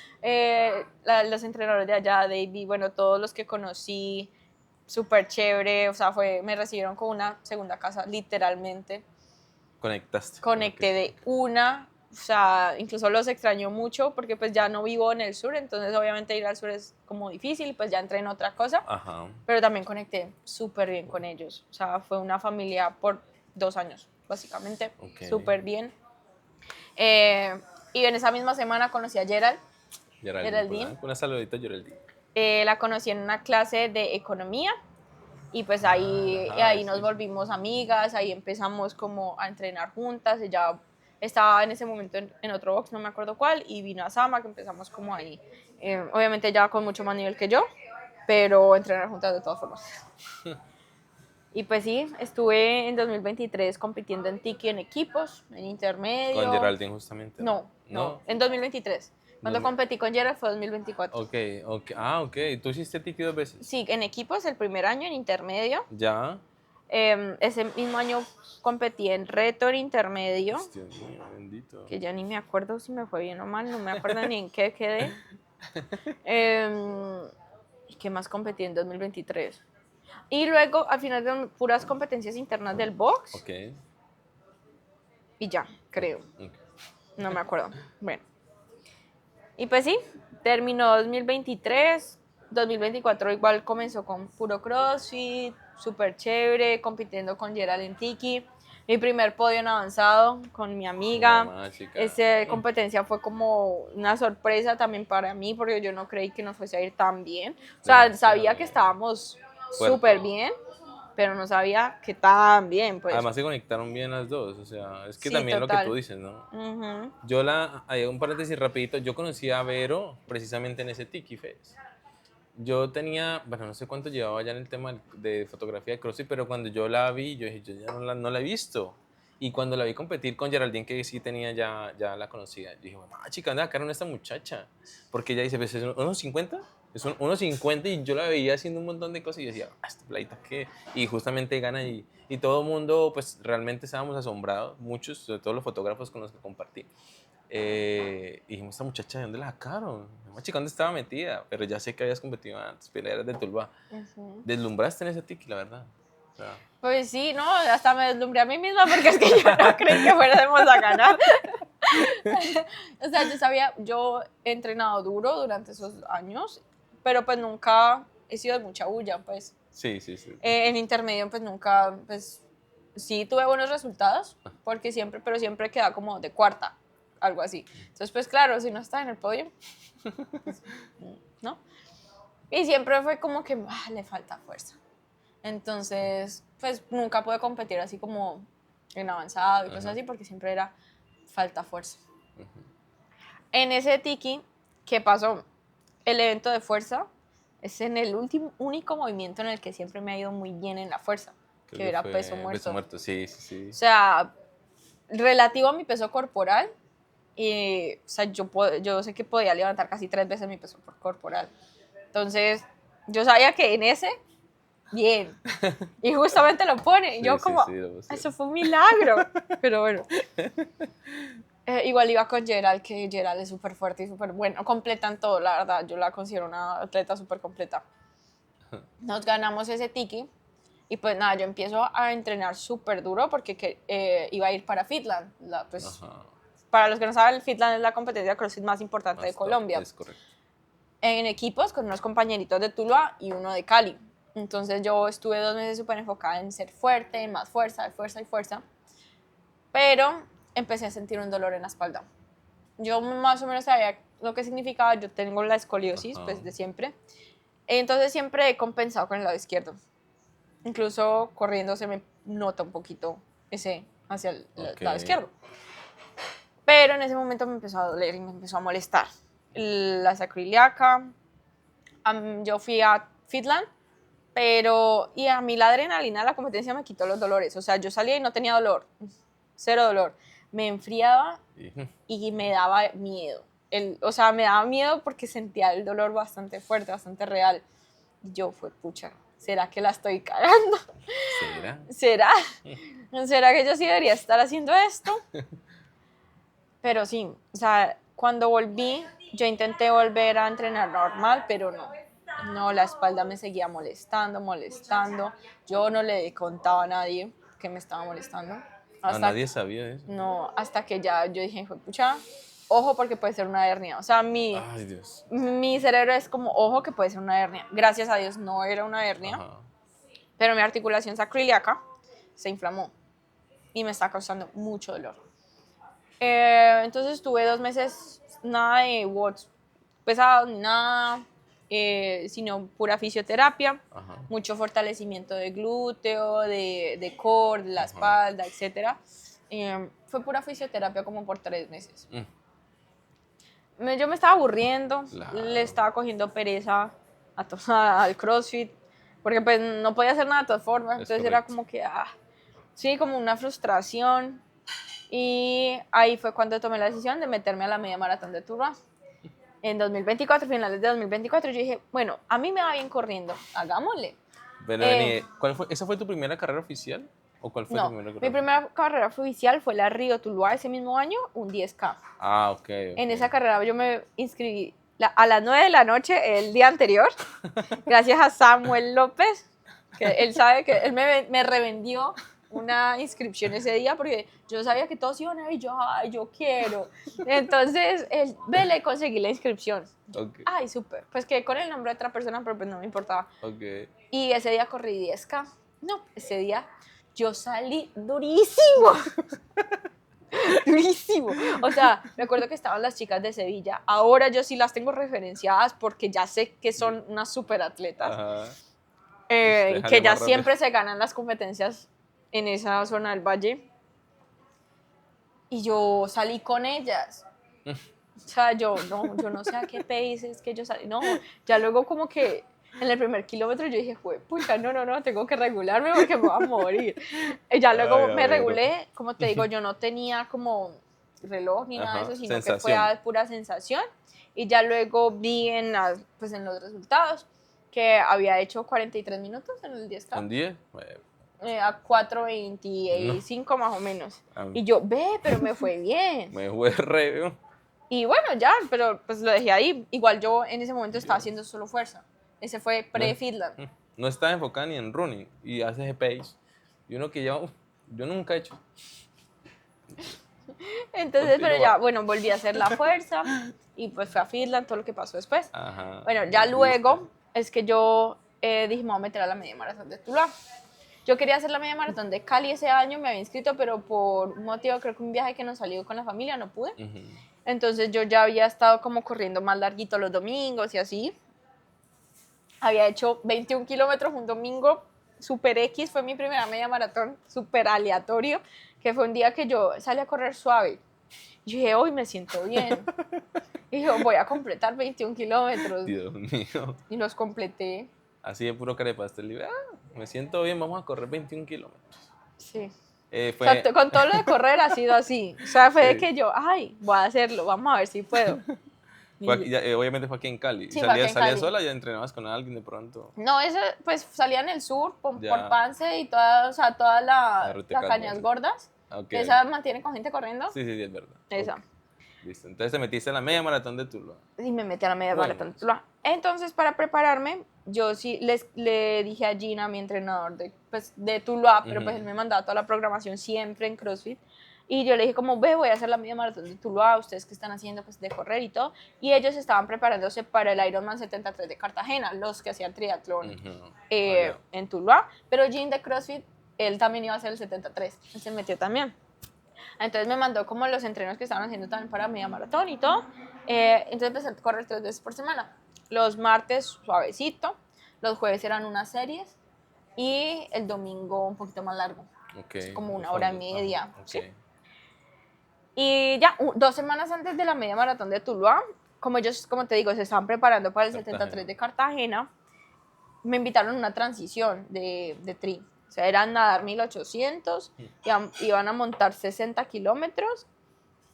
los entrenadores de allá, David, bueno, todos los que conocí, súper chévere, o sea, me recibieron como una segunda casa, literalmente. Conectaste con lo que Conecté de una, o sea, incluso los extraño mucho porque pues ya no vivo en el sur, entonces obviamente ir al sur es como difícil, pues ya entré en otra cosa, Ajá. pero también conecté súper bien con ellos, o sea, fue una familia por 2 años, básicamente, Ok. súper bien. Eh, y en esa misma semana conocí a Geraldine Geraldine, Polanco. Una saludita, Geraldine. la conocí en una clase de economía y pues ahí nos Sí, sí. volvimos amigas, ahí empezamos como a entrenar juntas, ella estaba en ese momento en otro box, no me acuerdo cuál, y vino a Sama, que empezamos como ahí, obviamente ya con mucho más nivel que yo, pero entrenar juntas de todas formas. Y pues sí, estuve en 2023 compitiendo en tiki en equipos, en Con intermedio, Geraldine justamente, ¿no? no, No. en 2023. Cuando 2000. competí con Gerald fue 2024. Ok, ok. Ah, ok. ¿Tú hiciste tiki 2 veces? Sí, en equipos el primer año, en intermedio. Ya. Ese mismo año competí en reto en intermedio, Dios mío, bendito. que ya ni me acuerdo si me fue bien o mal, no me acuerdo ni en qué quedé. ¿Y qué más competí en 2023? Y luego, al final, de puras competencias internas del box Ok. y ya, creo. Ok. No me acuerdo. Bueno. Y pues sí, terminó 2023. 2024 igual comenzó con puro CrossFit, súper chévere, compitiendo con Gerald en Tiki. Mi primer podio en avanzado con mi Jue amiga. madre, chica. Esa competencia fue como una sorpresa también para mí porque yo no creí que nos fuese a ir tan bien. O sea, Demasiado sabía que bien. estábamos súper bien, pero no sabía que tan bien, pues. Además se conectaron bien las dos, o sea, es que Sí, también lo que tú total. dices, ¿no? Ujú. Hay un paréntesis rapidito, yo conocí a Vero precisamente en ese Tiki Fest. Yo tenía, bueno, no sé cuánto llevaba ya en el tema de fotografía de CrossFit, pero cuando yo la vi, yo dije, yo ya no la he visto. Y cuando la vi competir con Geraldine, que sí tenía, ya la conocía, yo dije, bueno, chica, anda acá con esta muchacha. Porque ella dice, pues es unos 50, es un 1,50 y yo la veía haciendo un montón de cosas y yo decía, esta playita qué. Y justamente gana y todo el mundo, pues realmente estábamos asombrados, muchos, sobre todo los fotógrafos con los que compartí. Y dijimos, esta muchacha, ¿de dónde la sacaron? Una chica, ¿dónde estaba metida? Pero ya sé que habías competido antes, pero eras de Tuluá. Ujú. Deslumbraste en ese tiki, la verdad. O sea, Pues sí, no, hasta me deslumbré a mí misma porque es que yo no creí que fuéramos a ganar. O sea, yo he entrenado duro durante esos años, pero pues nunca he sido de mucha bulla, pues. sí, sí, sí. En intermedio, pues nunca, pues sí tuve buenos resultados, porque siempre, pero siempre queda como de cuarta, algo así. Entonces, pues claro, si no está en el podio, pues, ¿no? Y siempre fue como que le falta fuerza. Entonces, pues nunca pude competir así como en avanzado y cosas Ajá. así, porque siempre era falta fuerza. En ese tiki, ¿qué pasó? El evento de fuerza es en el único movimiento en el que siempre me ha ido muy bien en la fuerza, Creo que que era peso fue peso muerto. muerto, sí, sí, O sí. sea, relativo a mi peso corporal, y, o sea, yo sé que podía levantar casi 3 veces mi peso corporal. Entonces, yo sabía que en ese, bien. Y justamente lo pone. Y Sí, yo sí, como, sí, lo puse. eso fue un milagro. Pero bueno. Igual iba con Gerald, que Gerald es súper fuerte y súper bueno. Completa en todo, la verdad. Yo la considero una atleta súper completa. Nos ganamos ese tiki. Y pues nada, yo empiezo a entrenar súper duro porque iba a ir para Fitland. Pues, Ajá. para los que no saben, el Fitland es la competencia de CrossFit más importante de Más top, Colombia. es correcto. En equipos con unos compañeritos de Tuluá y uno de Cali. Entonces yo estuve 2 meses súper enfocada en ser fuerte, en más fuerza, fuerza y fuerza. Pero empecé a sentir un dolor en la espalda. Yo más o menos sabía lo que significaba. Yo tengo la escoliosis, Ajá. pues de siempre. Entonces siempre he compensado con el lado izquierdo. Incluso corriendo se me nota un poquito ese hacia el Ok. lado izquierdo. Pero en ese momento me empezó a doler y me empezó a molestar. La sacroiliaca. Yo fui a Fitland, y a mí la adrenalina de la competencia me quitó los dolores. O sea, yo salía y no tenía dolor, cero dolor. Me enfriaba y me daba miedo. O sea, me daba miedo porque sentía el dolor bastante fuerte, bastante real. Y yo fue, pucha, ¿será que la estoy cagando? ¿Será? ¿Será? ¿Será que yo sí debería estar haciendo esto? Pero sí, o sea, cuando volví, yo intenté volver a entrenar normal, pero no. No, la espalda me seguía molestando, molestando. Yo no le contaba a nadie que me estaba molestando. Nadie sabía eso. No, hasta que ya yo dije, pucha, ojo porque puede ser una hernia. O sea, Ay, Dios. mi cerebro es como, ojo que puede ser una hernia. Gracias a Dios no era una hernia, Ajá. pero mi articulación sacroiliaca se inflamó y me está causando mucho dolor. Entonces estuve 2 meses nada de watts pesados ni nada, sino pura fisioterapia, Ajá. mucho fortalecimiento de glúteo, de core, de la espalda, etc. Fue pura fisioterapia como por 3 meses. Yo me estaba aburriendo, Claro. le estaba cogiendo pereza al CrossFit, porque pues no podía hacer nada de todas formas, Es entonces era correcto. como que, sí, como una frustración. Y ahí fue cuando tomé la decisión de meterme a la media maratón de Tuluá. En 2024, finales de 2024, yo dije, bueno, a mí me va bien corriendo, hagámosle. Pero vení, ¿esa fue tu primera carrera oficial? ¿O cuál fue tu No, primera mi carrera? primera carrera oficial fue la Río Tuluá ese mismo año, un 10K. Ah, ok. En esa carrera yo me inscribí a las 9 de la noche el día anterior, gracias a Samuel López, que él sabe que él me revendió una inscripción ese día porque yo sabía que todos iban a ir y yo, ay, yo quiero. Entonces, le conseguí la inscripción. Okay. Ay, súper. Pues quedé con el nombre de otra persona, pero pues no me importaba. Ok. Y ese día corrí 10K. No, ese día yo salí durísimo. Durísimo. O sea, me acuerdo que estaban las chicas de Sevilla. Ahora yo sí las tengo referenciadas porque ya sé que son unas súper atletas. Ajá. Déjale que ya más rápido. siempre se ganan las competencias en esa zona del valle. Y yo salí con ellas. O sea, yo no sé a qué pace es que yo salí. No, ya luego como que en el primer kilómetro yo dije, pucha, no, tengo que regularme porque me voy a morir. Y ya luego Ay, a me ver. regulé, como te digo, yo no tenía como reloj ni nada de Ajá, eso, sino que fue sensación. a pura sensación. Y ya luego vi pues en los resultados que había hecho 43 minutos en el 10K. ¿En 10? Bueno, A 4:25 más o menos. a mí Y yo, pero me fue bien. me fue re bien. Y bueno, ya, pero pues lo dejé ahí. Igual yo en ese momento estaba haciendo solo fuerza. Ese fue pre-Fitland. No estaba enfocada ni en running y hace ese pace. Y uno que yo nunca he hecho. Entonces, pero ya, Continúa. bueno, volví a hacer la fuerza y pues fue a Fitland, todo lo que pasó después. Ajá. Bueno, ya volviste. luego es que yo dije, me voy a meter a la media maratón de Tuluá. Yo quería hacer la media maratón de Cali ese año, me había inscrito, pero por un motivo, creo que un viaje que nos salió con la familia, no pude. Ujú. Entonces yo ya había estado como corriendo más larguito los domingos y así. Había hecho 21 kilómetros un domingo, super X, fue mi primera media maratón, super aleatorio, que fue un día que yo salí a correr suave. Yo dije, hoy me siento bien. Y yo voy a completar 21 kilómetros. Dios mío. Y los completé. Así de puro carepastel. Y, me siento bien, vamos a correr 21 kilómetros. Sí. Fue, O sea, con todo lo de correr ha sido así. O sea, fue de Sí. que yo, voy a hacerlo, vamos a ver si puedo. fue aquí, obviamente fue aquí en Cali. Sí, ¿Y fue aquí en salías Cali. sola? ¿Ya entrenabas con alguien de pronto? No, eso pues salía en el sur, por Ya. Pance y toda, o sea, toda La ruta las de cañas Calvo. gordas. Ok. Que esa mantiene con gente corriendo. Sí, es verdad. Esa. Ok, listo. Entonces te metiste en la media maratón de Tuluá. Y me metí a la media Bueno. maratón de Tuluá. Entonces, para prepararme, yo sí le dije a Gina, mi entrenador de Tuluá, pero pues él me mandaba toda la programación siempre en CrossFit. Y yo le dije como, voy a hacer la media maratón de Tuluá, ustedes que están haciendo pues de correr y todo. Y ellos estaban preparándose para el Ironman 73 de Cartagena, los que hacían triatlón Ya. en Tuluá. Pero Gina de CrossFit, él también iba a hacer el 73, él se metió también. Entonces me mandó como los entrenos que estaban haciendo también para media maratón y todo. Entonces empecé a correr 3 veces por semana. Los martes suavecito, los jueves eran unas series y el domingo un poquito más largo. Okay, como de 1 hora y media. fondo. ¿Sí? Ok. Y ya, 2 semanas antes de la media maratón de Tuluá, como ellos, como te digo, se estaban preparando para el 73 de Cartagena, me invitaron a una transición de tri. O sea, eran nadar 1800, iban a montar 60 kilómetros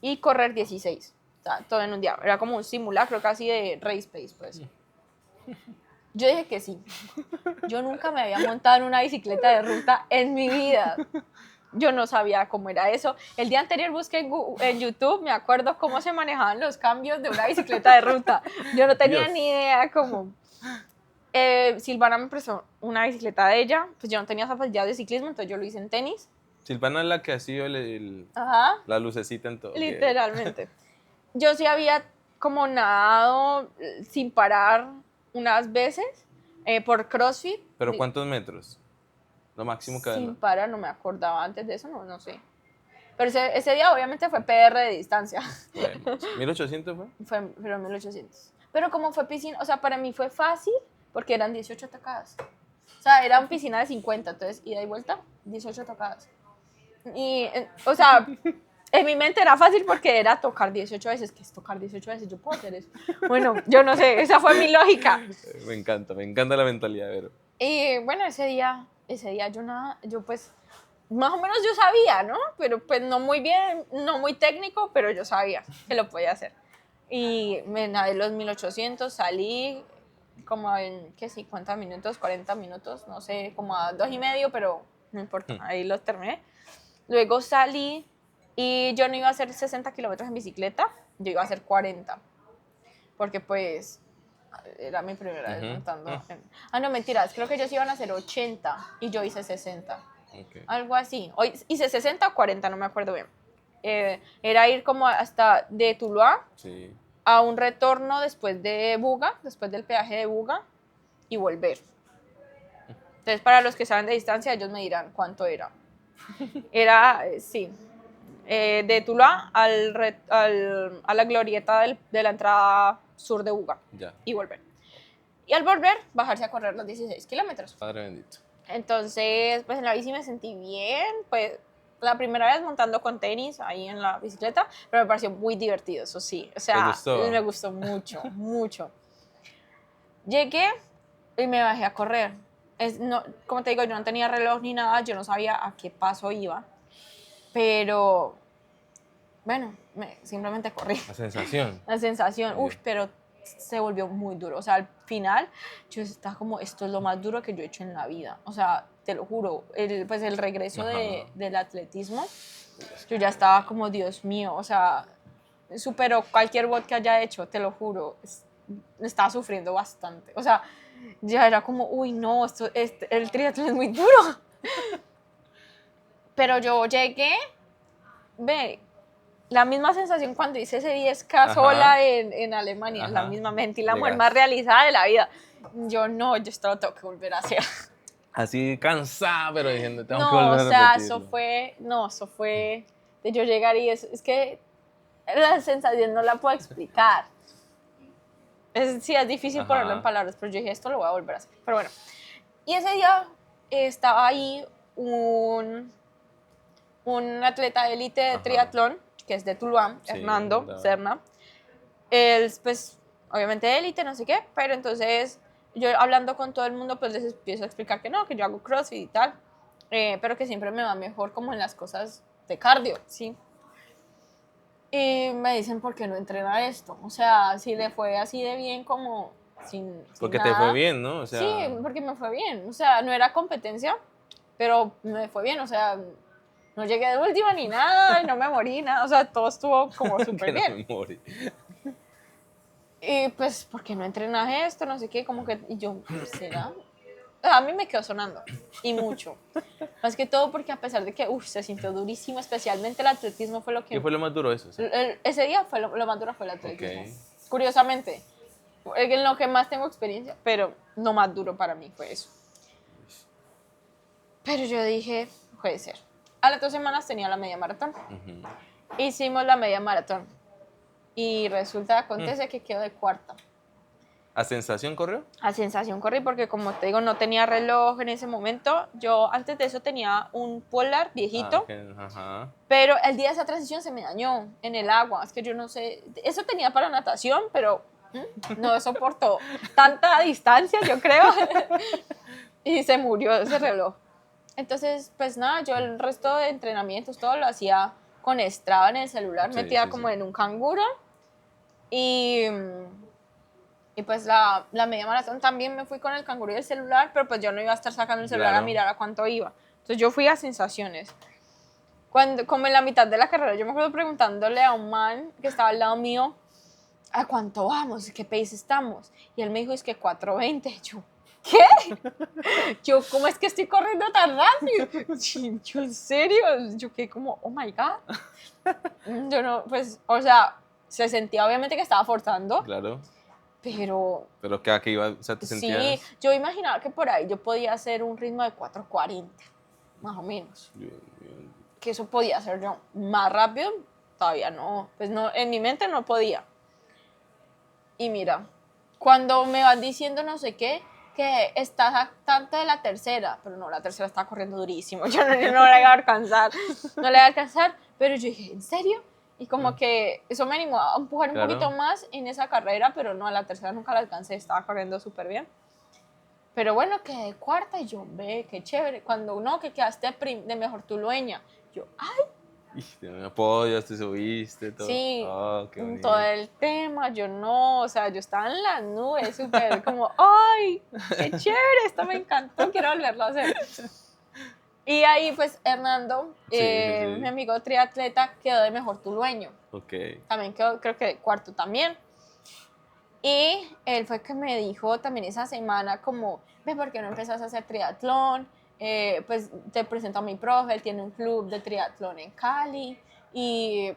y correr 16. O sea, todo en un día. Era como un simulacro casi de race pace, pues. Yo dije que sí. Yo nunca me había montado en una bicicleta de ruta en mi vida. Yo no sabía cómo era eso. El día anterior busqué en YouTube, me acuerdo cómo se manejaban los cambios de una bicicleta de ruta. Yo no tenía Dios. ni idea cómo. Silvana me prestó una bicicleta de ella, pues yo no tenía zapatillas de ciclismo, entonces yo lo hice en tenis. Silvana es la que ha sido Ajá, la lucecita en todo. literalmente. Yo sí había como nadado sin parar unas veces por CrossFit. ¿Pero cuántos metros? Lo máximo que Sin parar, no me acordaba antes de eso, no sé. Pero ese día obviamente fue PR de distancia. Bueno, 1800 fue. Pero 1800. Pero como fue piscina, o sea, para mí fue fácil porque eran 18 tocadas. O sea, era una piscina de 50, entonces ida y vuelta, 18 tocadas. Y, o sea, en mi mente era fácil porque era tocar 18 veces. ¿Qué es tocar 18 veces? Yo puedo hacer eso. Bueno, yo no sé, esa fue mi lógica. Me encanta la mentalidad, Vero. Y bueno, ese día yo pues, más o menos yo sabía, ¿no? Pero pues no muy bien, no muy técnico, pero yo sabía que lo podía hacer. Y me nadé los 1800, salí como en, ¿qué? 50 minutos, 40 minutos, no sé, como a 2:30, pero no importa, ahí los terminé. Luego salí y yo no iba a hacer 60 kilómetros en bicicleta, yo iba a hacer 40, porque pues era mi primera vez montando. No, mentiras, creo que ellos iban a hacer 80 y yo hice 60. Okay. Algo así. Hoy hice 60 o 40, no me acuerdo bien. Era ir como hasta de Tuluá a un retorno después de Buga, después del peaje de Buga y volver. Entonces, para los que saben de distancia, ellos me dirán cuánto era. Era, sí, de Tuluá a la glorieta de la entrada sur de Buga Ya. y volver. Y al volver, bajarse a correr los 16 kilómetros. Padre bendito. Entonces, pues en la bici me sentí bien, pues la primera vez montando con tenis ahí en la bicicleta, pero me pareció muy divertido, eso sí. O sea, gustó? me gustó mucho, mucho. Llegué y me bajé a correr. No, como te digo, yo no tenía reloj ni nada, yo no sabía a qué paso iba, pero bueno, simplemente corrí. La sensación. La sensación, Sí. pero se volvió muy duro. O sea, al final yo estaba como, esto es lo más duro que yo he hecho en la vida. O sea, te lo juro, pues el regreso del atletismo, yo ya estaba como, Dios mío, o sea, superó cualquier bot que haya hecho, te lo juro. Estaba sufriendo bastante. O sea, ya era como, uy, no, el triatlón es muy duro. Pero yo llegué, ve, la misma sensación cuando hice ese 10K sola en Alemania, la misma, me sentí la mujer más realizada de la vida. Yo no, yo esto lo tengo que volver a hacer. Así cansada, pero diciendo, tengo que No, volver o a sea, repetirlo. eso fue de yo llegar y es que la sensación no la puedo explicar. Sí, es difícil ponerlo en palabras, pero yo dije, esto lo voy a volver a hacer. Pero bueno, y ese día estaba ahí un atleta de élite de triatlón, que es de Tuluá, sí, Hernando Serna. Él, pues, obviamente de élite, no sé qué, pero entonces yo hablando con todo el mundo, pues les empiezo a explicar que no, que yo hago CrossFit y tal, pero que siempre me va mejor como en las cosas de cardio, ¿sí? Y me dicen, ¿por qué no entrena esto? O sea, si le fue así de bien como sin porque nada. Te fue bien, ¿no? O sea, sí, porque me fue bien. O sea, no era competencia, pero me fue bien. O sea, no llegué de última ni nada, no me morí, nada. O sea, todo estuvo como súper bien. No me morí. Y pues, ¿por qué no entrenas esto? No sé qué, como que, y yo, ¿será? A mí me quedó sonando, y mucho. Más que todo porque a pesar de que se sintió durísimo, especialmente el atletismo fue lo que... ¿Qué fue lo más duro de eso? Ese día fue lo más duro fue el atletismo. Okay. Curiosamente, en lo que más tengo experiencia, pero no más duro para mí fue eso. Pero yo dije, puede ser. A las 2 semanas tenía la media maratón. Hicimos la media maratón. Y resulta, acontece que quedó de cuarta. ¿A sensación corrió? A sensación corrí porque, como te digo, no tenía reloj en ese momento. Yo antes de eso tenía un Polar viejito, pero el día de esa transición se me dañó en el agua. Es que yo no sé, eso tenía para natación, pero no soportó tanta distancia, yo creo, y se murió ese reloj. Entonces, pues nada, yo el resto de entrenamientos, todo lo hacía con Strava en el celular, metida como en un canguro, y pues la media maratón también me fui con el canguro y el celular, pero pues yo no iba a estar sacando el celular a mirar a cuánto iba. Entonces yo fui a sensaciones. Como en la mitad de la carrera, yo me acuerdo preguntándole a un man que estaba al lado mío, ¿a cuánto vamos? ¿Qué pace estamos? Y él me dijo, es que 4:20. Yo, ¿qué? Yo, ¿cómo es que estoy corriendo tan rápido? Yo, ¿en serio? Yo quedé como, oh my God. Yo no, pues, o sea, se sentía obviamente que estaba forzando. Claro. Pero que iba, o sea, te sentías... Sí, yo imaginaba que por ahí yo podía hacer un ritmo de 4:40, más o menos. Que eso podía hacer yo más rápido, todavía no. Pues no, en mi mente no podía. Y mira, cuando me van diciendo no sé qué, que estás a tanto de la tercera, pero no, la tercera estaba corriendo durísimo, yo no la iba a alcanzar, pero yo dije, ¿en serio? Y como que eso me animó a empujar un poquito más en esa carrera, pero no, a la tercera nunca la alcancé, estaba corriendo súper bien. Pero bueno, quedé cuarta y yo, ve, qué chévere. Cuando no, que quedaste de mejor tulueña, yo, ¡ay! Te me apoyas, te subiste, todo. Sí, Qué bonito. todo el tema, yo no, o sea, yo estaba en las nubes, súper como, ¡ay! ¡Qué chévere! Esto me encantó, quiero volverlo a hacer. Y ahí, pues, Hernando, mi amigo triatleta, quedó de mejor tulueño. También quedó, creo que de cuarto también. Y él fue que me dijo también esa semana como, ve, ¿por qué no empezás a hacer triatlón? Pues te presento a mi profe, él tiene un club de triatlón en Cali. Y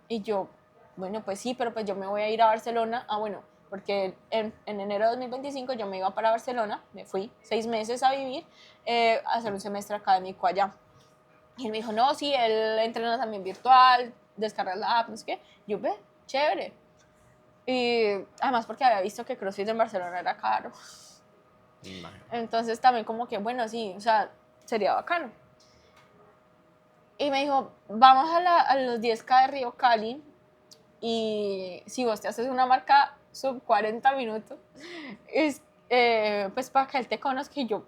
yo, bueno, pues sí, pero pues yo me voy a ir a Barcelona. Bueno, porque en enero de 2025 yo me iba para Barcelona, me fui 6 meses a vivir, a hacer un semestre académico allá. Y él me dijo, no, sí, él entrena también virtual, descarga la app, no sé qué. Yo, ve, chévere. Y además porque había visto que CrossFit en Barcelona era caro. Imagínate. Entonces también como que, bueno, sí, o sea, sería bacano. Y me dijo, vamos a los 10K de Río Cali y si vos te haces una marca sub 40 minutos, es, pues para que él te conozca y yo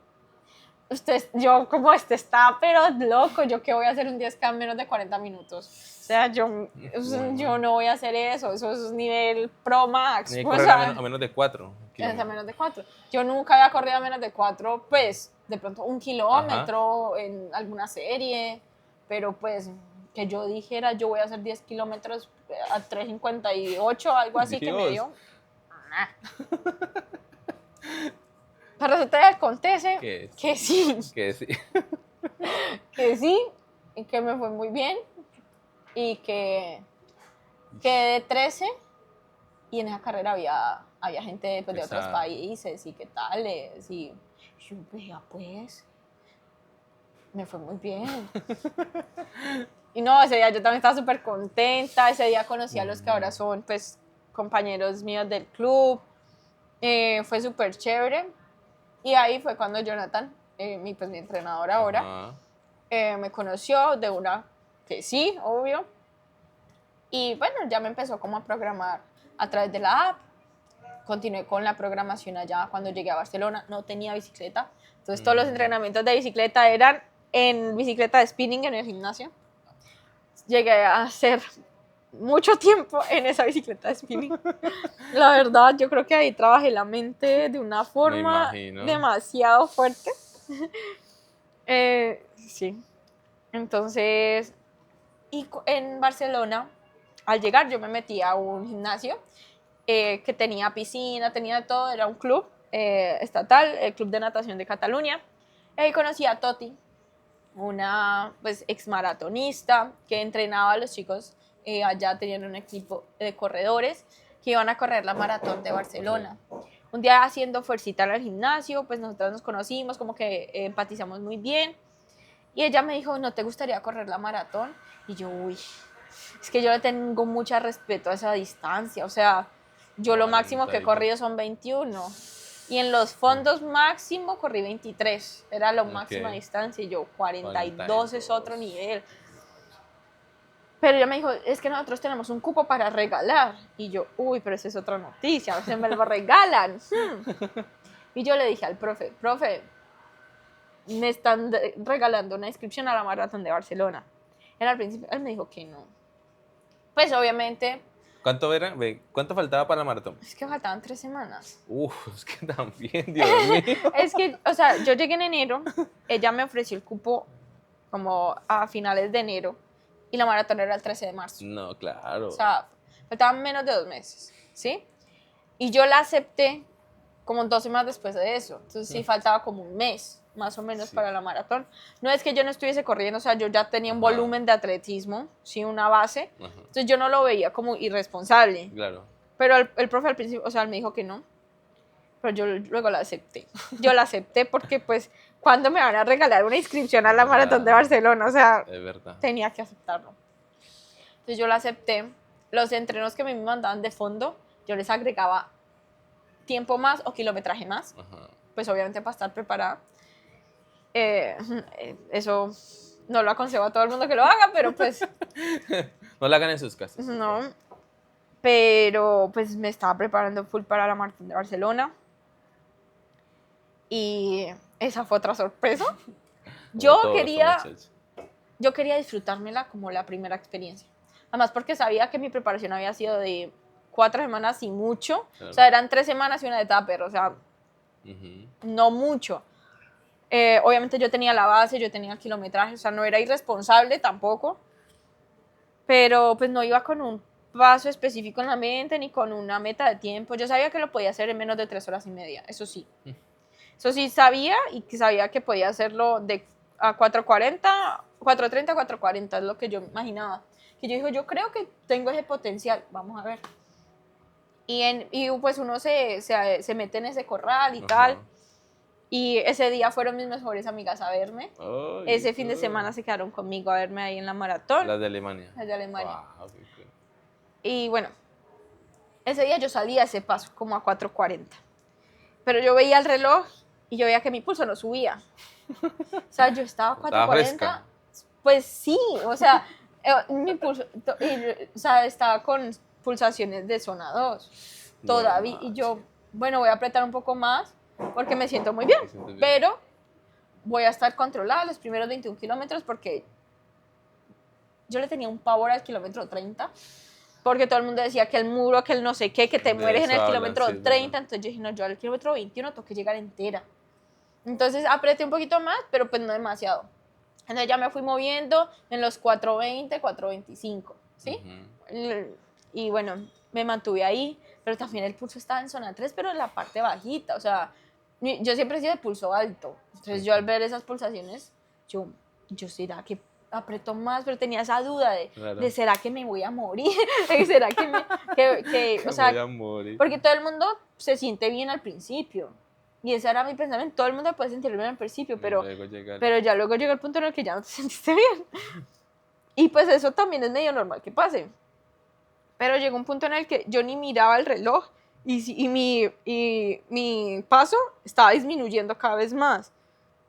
como está pero loco, yo que voy a hacer un 10K en menos de 40 minutos. O sea, yo no voy a hacer eso es nivel Pro Max. Ni O correr sea, a menos de 4 es a kilómetros. menos de 4. Yo nunca había corrido a menos de 4, pues de pronto 1 kilómetro en alguna serie, pero pues que yo dijera yo voy a hacer 10 kilómetros a 3:58, algo así que me Dios. dio. Nah. Pero eso te acontece Que que sí, Que sí. que sí, y que me fue muy bien y que de 13 y en esa carrera había gente pues, de otros Pesada. países y qué tales y yo veía pues me fue muy bien. Y no, ese día yo también estaba súper contenta, ese día conocí a los que ahora son pues compañeros míos del club, fue súper chévere y ahí fue cuando Jonathan, pues, mi entrenador ahora, Ajá. me conoció de una que sí, obvio, y bueno, ya me empezó como a programar a través de la app. Continué con la programación allá cuando llegué a Barcelona, no tenía bicicleta, entonces todos los entrenamientos de bicicleta eran en bicicleta de spinning en el gimnasio. Llegué a hacer mucho tiempo en esa bicicleta de spinning. La verdad, yo creo que ahí trabajé la mente de una Me forma imagino. demasiado fuerte. Sí, entonces, en Barcelona, al llegar yo me metí a un gimnasio que tenía piscina, tenía todo, era un club estatal, el Club de Natación de Cataluña. Y ahí conocí a Toti, una pues exmaratonista que entrenaba a los chicos, allá tenían un equipo de corredores que iban a correr la maratón de Barcelona. Un día haciendo fuercita en el gimnasio, pues nosotros nos conocimos, como que empatizamos muy bien. Y ella me dijo, ¿no te gustaría correr la maratón? Y yo, uy, es que yo le tengo mucho respeto a esa distancia. O sea, yo lo máximo que he 40 y corrido son 21. Y en los fondos máximo corrí 23. Era la máxima Ok. distancia. Y yo, 42 es otro 42. nivel. Pero ella me dijo, es que nosotros tenemos un cupo para regalar. Y yo, uy, pero esa es otra noticia. Se me lo regalan. Y yo le dije al profe, me están regalando una inscripción a la maratón de Barcelona. Él al principio, él me dijo que no. Pues obviamente, ¿Cuánto era? Ve, ¿cuánto faltaba para la maratón? es que faltaban 3 semanas. Es que también, Dios mío. Es que, o sea, yo llegué en enero, ella me ofreció el cupo como a finales de enero y la maratón era el 13 de marzo. No, O claro. sea, faltaban menos de 2 meses, ¿sí? Y yo la acepté como 2 semanas después de eso. Entonces sí faltaba como un mes, más o menos, Sí. para la maratón. No es que yo no estuviese corriendo, o sea, yo ya tenía un Ajá. volumen de atletismo, sí, una base. Ajá. Entonces yo no lo veía como irresponsable. Claro. Pero el profe al principio, o sea, él me dijo que no. Pero yo luego la acepté. Yo la acepté porque, pues, ¿cuándo me van a regalar una inscripción a la maratón de Barcelona? O sea, Es verdad. tenía que aceptarlo. Entonces yo la acepté. Los entrenos que me mandaban de fondo, yo les agregaba tiempo más o kilometraje más, Ajá. pues obviamente para estar preparada. Eso no lo aconsejo a todo el mundo que lo haga, pero pues No la hagan en sus casas. no. Pero pues me estaba preparando full para la maratón de Barcelona. Y esa fue otra sorpresa. Como Yo todos quería, somos hechos. yo quería disfrutármela como la primera experiencia. Además porque sabía que mi preparación había sido de 4 semanas y mucho. Claro. O sea, eran 3 semanas y una de tupper, o sea, Ujú. no mucho. Obviamente yo tenía la base, yo tenía el kilometraje, o sea, no era irresponsable tampoco. Pero pues no iba con un paso específico en la mente ni con una meta de tiempo. Yo sabía que lo podía hacer en menos de 3 horas y media, eso sí. Eso sí sabía y que sabía que podía hacerlo de a 4:40, 4:30, 4:40, es lo que yo imaginaba. Que yo digo, yo creo que tengo ese potencial, vamos a ver. Y pues uno se mete en ese corral y Ajá. tal. Y ese día fueron mis mejores amigas a verme. Ay, Ese fin de semana se quedaron conmigo a verme ahí en la maratón. Las de Alemania. Las de Alemania. Wow, qué cool. Y bueno, Ese día yo salí a ese paso como a 4:40. Pero yo veía el reloj y yo veía que mi pulso no subía. O sea, yo estaba a Estaba 4:40. fresca. Pues sí, o sea, mi pulso, o sea, estaba con pulsaciones de zona 2 todavía. Bueno, Y yo, bueno, voy a apretar un poco más porque me siento muy bien. me siento bien. Pero voy a estar controlada los primeros 21 kilómetros porque yo le tenía un pavor al kilómetro 30. Porque todo el mundo decía que el muro, que el no sé qué, que te De mueres en eso el hablan, kilómetro sí, es 30. verdad. Entonces yo dije, no, yo al kilómetro 21 tengo que llegar entera. Entonces apreté un poquito más, pero pues no demasiado. Entonces ya me fui moviendo en los 4:20, 4:25, ¿sí? Ujú. Y bueno, me mantuve ahí, pero también el pulso estaba en zona 3, pero en la parte bajita. O sea, yo siempre he sido de pulso alto. Entonces yo al ver esas pulsaciones, yo será que aprieto más, pero tenía esa duda de Claro. ¿será que me voy a morir? ¿Será que o Me sea, voy a morir. porque todo el mundo se siente bien al principio. Y ese era mi pensamiento, todo el mundo puede sentir bien al principio, Y pero luego llega ya luego llega el punto en el que ya no te sentiste bien. Y pues eso también es medio normal que pase. Pero llegó un punto en el que yo ni miraba el reloj y mi paso estaba disminuyendo cada vez más.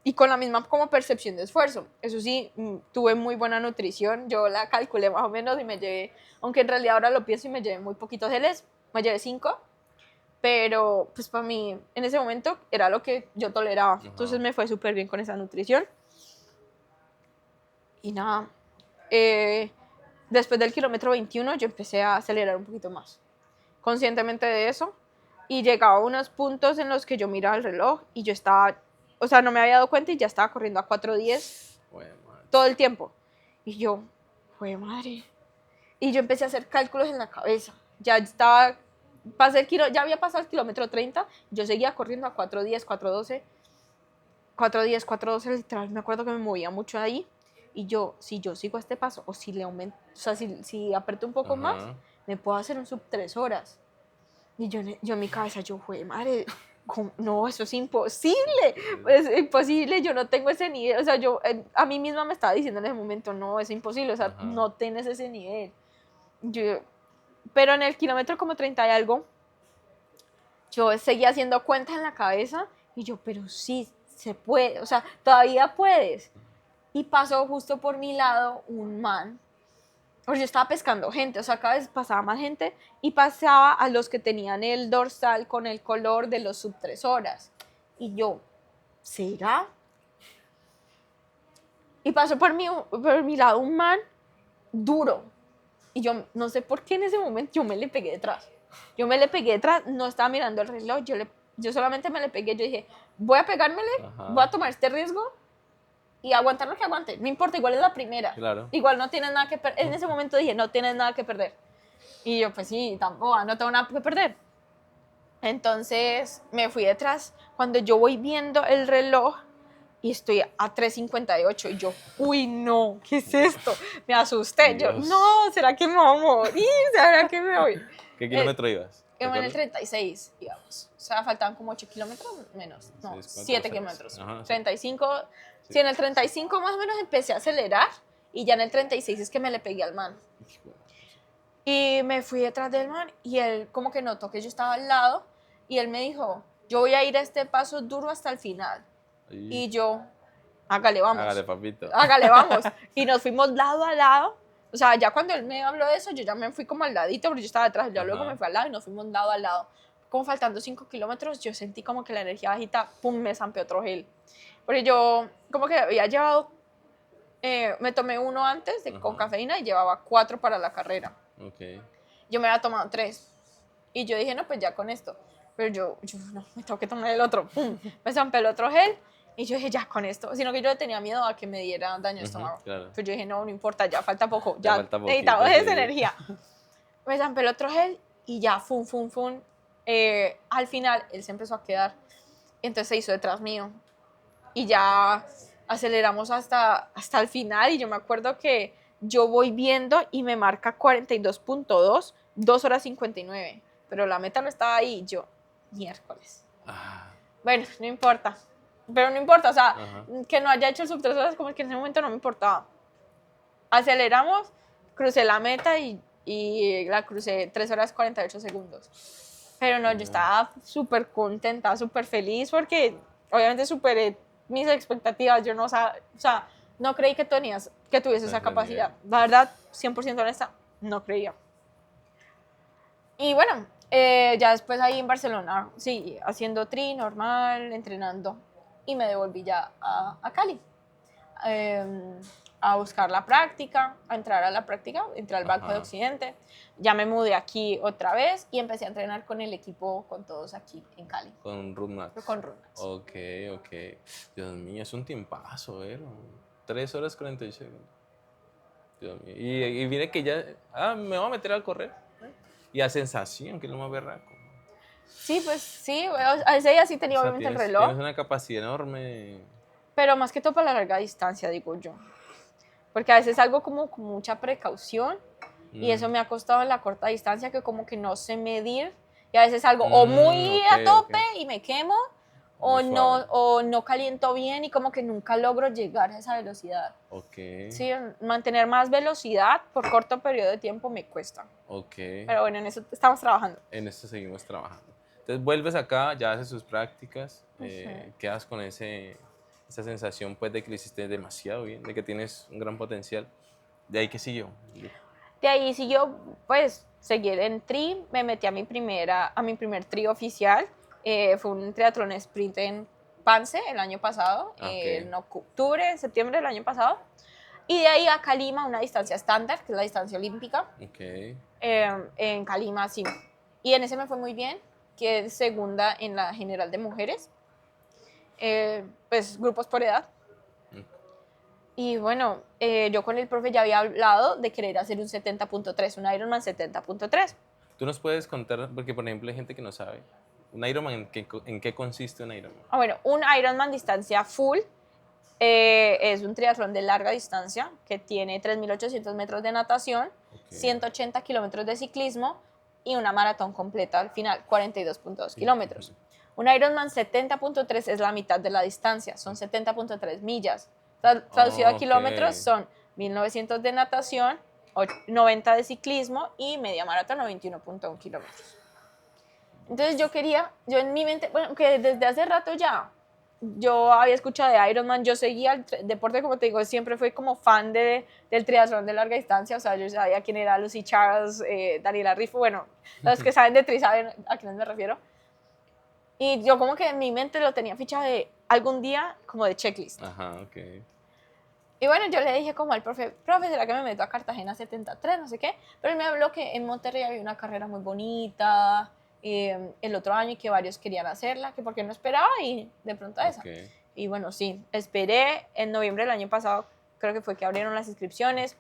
Y con la misma como percepción de esfuerzo. Eso sí, tuve muy buena nutrición. Yo la calculé más o menos y me llevé, aunque en realidad ahora lo pienso y me llevé muy poquitos geles, me llevé 5. Pero pues para mí en ese momento era lo que yo toleraba. Ajá. Entonces me fue súper bien con esa nutrición. Y nada, después del kilómetro 21 yo empecé a acelerar un poquito más, conscientemente de eso. Y llegaba a unos puntos en los que yo miraba el reloj y yo estaba, o sea, no me había dado cuenta y ya estaba corriendo a 4:10 Bueno, madre. todo el tiempo. Y yo, fue madre. Y yo empecé a hacer cálculos en la cabeza. Ya estaba, ya había pasado el kilómetro 30, yo seguía corriendo a 4:10, 4:12, 4:10, 4:12, literal, me acuerdo que me movía mucho ahí. Y yo, si yo sigo este paso, o si le aumento, o sea, si aprieto un poco más, Ajá. me puedo hacer un sub 3 horas. Y yo en mi cabeza, yo, fue madre, no, eso es imposible, es imposible, yo no tengo ese nivel, o sea, yo a mí misma me estaba diciendo en ese momento, no, es imposible, o sea, Ajá. no tienes ese nivel. Yo, pero en el kilómetro como 30 y algo, yo seguía haciendo cuentas en la cabeza y yo, pero sí, se puede, o sea, todavía puedes. Y pasó justo por mi lado un man, porque yo estaba pescando gente, o sea, cada vez pasaba más gente y pasaba a los que tenían el dorsal con el color de los sub 3 horas. Y yo, ¿será? Y pasó por mi lado un man duro. Y yo no sé por qué en ese momento yo me le pegué detrás. Yo me le pegué detrás, no estaba mirando el reloj, yo solamente me le pegué, yo dije, voy a pegármele, Ajá. voy a tomar este riesgo y aguantar lo que aguante. No importa, igual es la primera. Claro. Igual no tienes nada que perder. En ese momento dije, no tienes nada que perder. Y yo, pues sí, tampoco, no tengo nada que perder. Entonces me fui detrás. Cuando yo voy viendo el reloj y estoy a 3:58 y yo, uy, no, ¿qué es esto? Me asusté. Yo, Dios. no, ¿será que me voy a morir? ¿Será que me voy? ¿Qué kilómetro ibas? En el ¿Recuerdas? 36, digamos. O sea, faltaban como 8 kilómetros menos. No, 6, 4, 7 6. kilómetros. Ajá, sí. 35. Sí. Sí, en el 35 más o menos empecé a acelerar y ya en el 36 es que me le pegué al man. Y me fui detrás del man y él como que notó que yo estaba al lado y él me dijo, yo voy a ir a este paso duro hasta el final. Ahí. Y yo, hágale, vamos. Hágale, papito. Hágale, vamos. Y nos fuimos lado a lado. O sea, ya cuando él me habló de eso, yo ya me fui como al ladito, porque yo estaba detrás. Ya luego Ajá. me fui al lado y nos fuimos lado a lado. Como faltando 5 kilómetros, yo sentí como que la energía bajita, pum, me zampeó otro gel. Porque yo como que había llevado, me tomé uno antes con Ajá. cafeína y llevaba 4 para la carrera. Ok. Yo me había tomado 3. Y yo dije, no, pues ya con esto. Pero yo no, me tengo que tomar el otro. ¡Pum! Me zampé el otro gel. Y yo dije, ya con esto. Sino que yo tenía miedo a que me diera daño de estómago. Claro. Pero yo dije, no, no importa, ya falta poco. Ya Ya falta poquito, necesitaba esa sí. energía. Me zampé el otro gel y ya, fum, fum, fum. Al final, él se empezó a quedar. Entonces se hizo detrás mío. Y ya aceleramos hasta el final. Y yo me acuerdo que yo voy viendo y me marca 42.2, 2 horas 59. Pero la meta no estaba ahí. Yo, miércoles. Ah, Bueno, no importa. Pero no importa, o sea, ajá. que no haya hecho el sub 3 horas, como que en ese momento no me importaba. Aceleramos, crucé la meta y y la crucé 3 horas 48 segundos. Pero no, yo estaba súper contenta, súper feliz porque obviamente superé mis expectativas. Yo no, o sea, no creí que tuviese esa capacidad. La verdad, 100% honesta, no creía. Y bueno, ya después ahí en Barcelona, sí, haciendo tri normal, entrenando. Y me devolví ya a Cali. A buscar la práctica, a entrar a la práctica, entré al Banco de Occidente, ya me mudé aquí otra vez y empecé a entrenar con el equipo, con todos aquí en Cali. Con Runmax. Con Runmax. Ok. Dios mío, es un tiempazo, ¿eh? 3 horas 46. Dios mío. Y viene que ya, me voy a meter al correr. Y a sensación, que es lo más berraco. Sí, pues sí, a ese día sí tenía obviamente el reloj. Tienes una capacidad enorme. Pero más que todo para la larga distancia, digo yo. Porque a veces salgo como con mucha precaución y eso me ha costado en la corta distancia que como que no sé medir y a veces salgo o muy a tope y me quemo o no caliento bien y como que nunca logro llegar a esa velocidad. Sí, mantener más velocidad por corto periodo de tiempo me cuesta. Pero bueno, en eso estamos trabajando. En eso seguimos trabajando. Entonces vuelves acá, ya haces sus prácticas, quedas con esa sensación pues de que lo hiciste demasiado bien, de que tienes un gran potencial. ¿De ahí qué siguió? De ahí siguió, pues, seguir en tri, me metí a mi primer tri oficial, fue un triatlón sprint en Pance el año pasado, en septiembre del año pasado, y de ahí a Calima, una distancia estándar, que es la distancia olímpica, en Calima, sí, y en ese me fue muy bien, quedé segunda en la general de mujeres, pues grupos por edad. Y bueno, yo con el profe ya había hablado de querer hacer un 70.3, un Ironman 70.3. ¿Tú nos puedes contar, porque por ejemplo hay gente que no sabe, un Ironman, ¿en qué consiste un Ironman? Bueno, un Ironman distancia full es un triatlón de larga distancia que tiene 3.800 metros de natación, 180 kilómetros de ciclismo y una maratón completa al final, 42.2 kilómetros. Un Ironman 70.3 es la mitad de la distancia, son 70.3 millas. Traducido a kilómetros son 1.900 de natación, 90 de ciclismo y media maratón, 91.1 kilómetros. Entonces yo en mi mente, bueno, que desde hace rato ya, yo había escuchado de Ironman, yo seguía el deporte, como te digo, siempre fui como fan del triatlón de larga distancia, o sea, yo sabía quién era Lucy Charles, Daniela Rifo, bueno, los que saben de tri saben a quiénes me refiero. Y yo como que en mi mente lo tenía fichado de algún día como de checklist. Y bueno, yo le dije como al profe, ¿será que me meto a Cartagena 73? No sé qué. Pero él me habló que en Monterrey había una carrera muy bonita el otro año y que varios querían hacerla, que porque no esperaba y de pronto esa. Y bueno, sí, esperé en noviembre del año pasado, creo que fue que abrieron las inscripciones.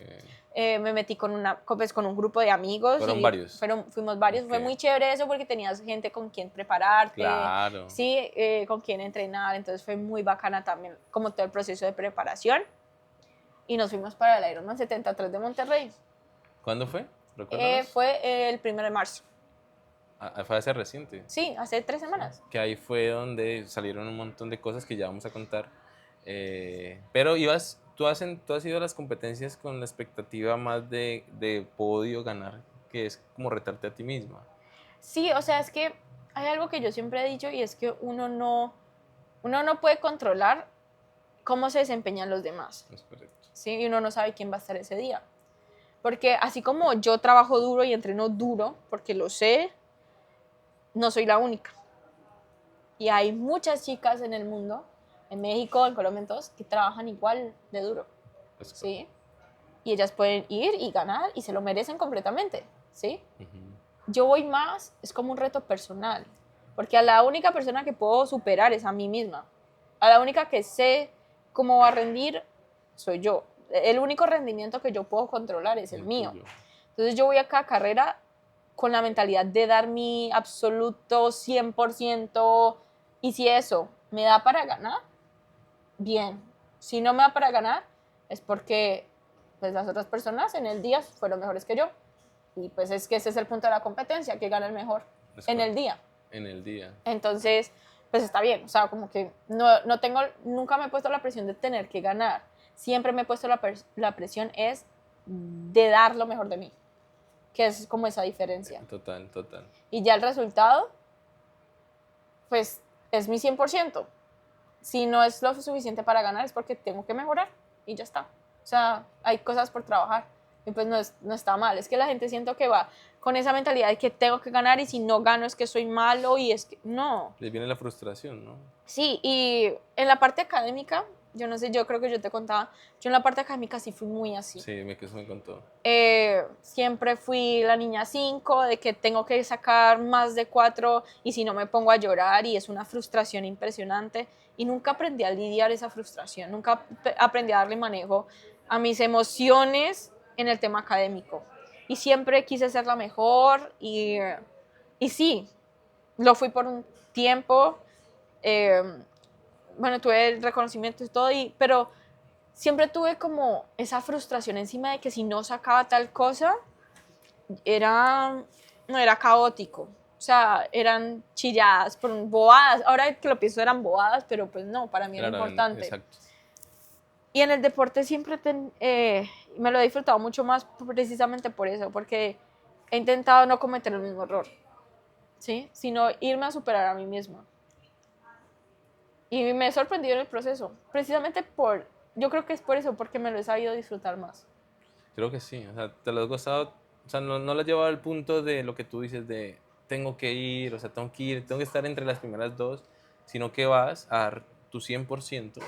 Me metí con un grupo de amigos. ¿Fueron varios? Fuimos varios. Fue muy chévere eso porque tenías gente con quien prepararte. Claro. Sí, con quien entrenar. Entonces fue muy bacana también como todo el proceso de preparación. Y nos fuimos para el Ironman 73 de Monterrey. ¿Cuándo fue? Fue el 1 de marzo. ¿Fue hace reciente? Sí, hace 3 semanas. Que ahí fue donde salieron un montón de cosas que ya vamos a contar. Pero tú has ido a las competencias con la expectativa más de podio, ganar, que es como retarte a ti misma. Sí, o sea, es que hay algo que yo siempre he dicho y es que uno no puede controlar cómo se desempeñan los demás. Es correcto. ¿Sí? Y uno no sabe quién va a estar ese día. Porque así como yo trabajo duro y entreno duro, porque lo sé, no soy la única. Y hay muchas chicas en el mundo, en México, en Colombia, en todos, que trabajan igual de duro. ¿Sí? Y ellas pueden ir y ganar y se lo merecen completamente. ¿Sí? Yo voy más, es como un reto personal. Porque a la única persona que puedo superar es a mí misma. A la única que sé cómo va a rendir soy yo. El único rendimiento que yo puedo controlar es el mío. Entonces yo voy a cada carrera con la mentalidad de dar mi absoluto 100%, y si eso me da para ganar, bien. Si no me da para ganar, es porque pues, las otras personas en el día fueron mejores que yo. Y pues es que ese es el punto de la competencia, que gana el mejor en el día. En el día. Entonces, pues está bien. O sea, como que nunca me he puesto la presión de tener que ganar. Siempre me he puesto la presión es de dar lo mejor de mí. que es como esa diferencia. Total, total. Y ya el resultado, pues es mi 100%. Si no es lo suficiente para ganar es porque tengo que mejorar y ya está. O sea, hay cosas por trabajar y pues no está mal. Es que la gente siento que va con esa mentalidad de que tengo que ganar y si no gano es que soy malo y es que no. Les viene la frustración, ¿no? Sí, y en la parte académica, yo no sé, yo creo que yo te contaba, yo en la parte académica sí fui muy así. Sí, me queso me contó. Siempre fui la niña 5, de que tengo que sacar más de 4 y si no me pongo a llorar y es una frustración impresionante. Y nunca aprendí a lidiar esa frustración, nunca aprendí a darle manejo a mis emociones en el tema académico. Y siempre quise ser la mejor y sí, lo fui por un tiempo. eh, bueno, tuve reconocimiento y todo, pero siempre tuve como esa frustración encima de que si no sacaba tal cosa, no era caótico. O sea, eran chilladas, por bobadas. Ahora que lo pienso eran bobadas, pero pues no, para mí era Claro, importante. exacto. Y en el deporte siempre me lo he disfrutado mucho más precisamente por eso, porque he intentado no cometer el mismo error, ¿sí? Sino irme a superar a mí misma. Y me he sorprendido en el proceso, precisamente yo creo que es por eso, porque me lo he sabido disfrutar más. Creo que sí, o sea, te lo has gozado, o sea, no lo has llevado al punto de lo que tú dices de tengo que ir, o sea, tengo que ir, tengo que estar entre las primeras dos, sino que vas a dar tu 100%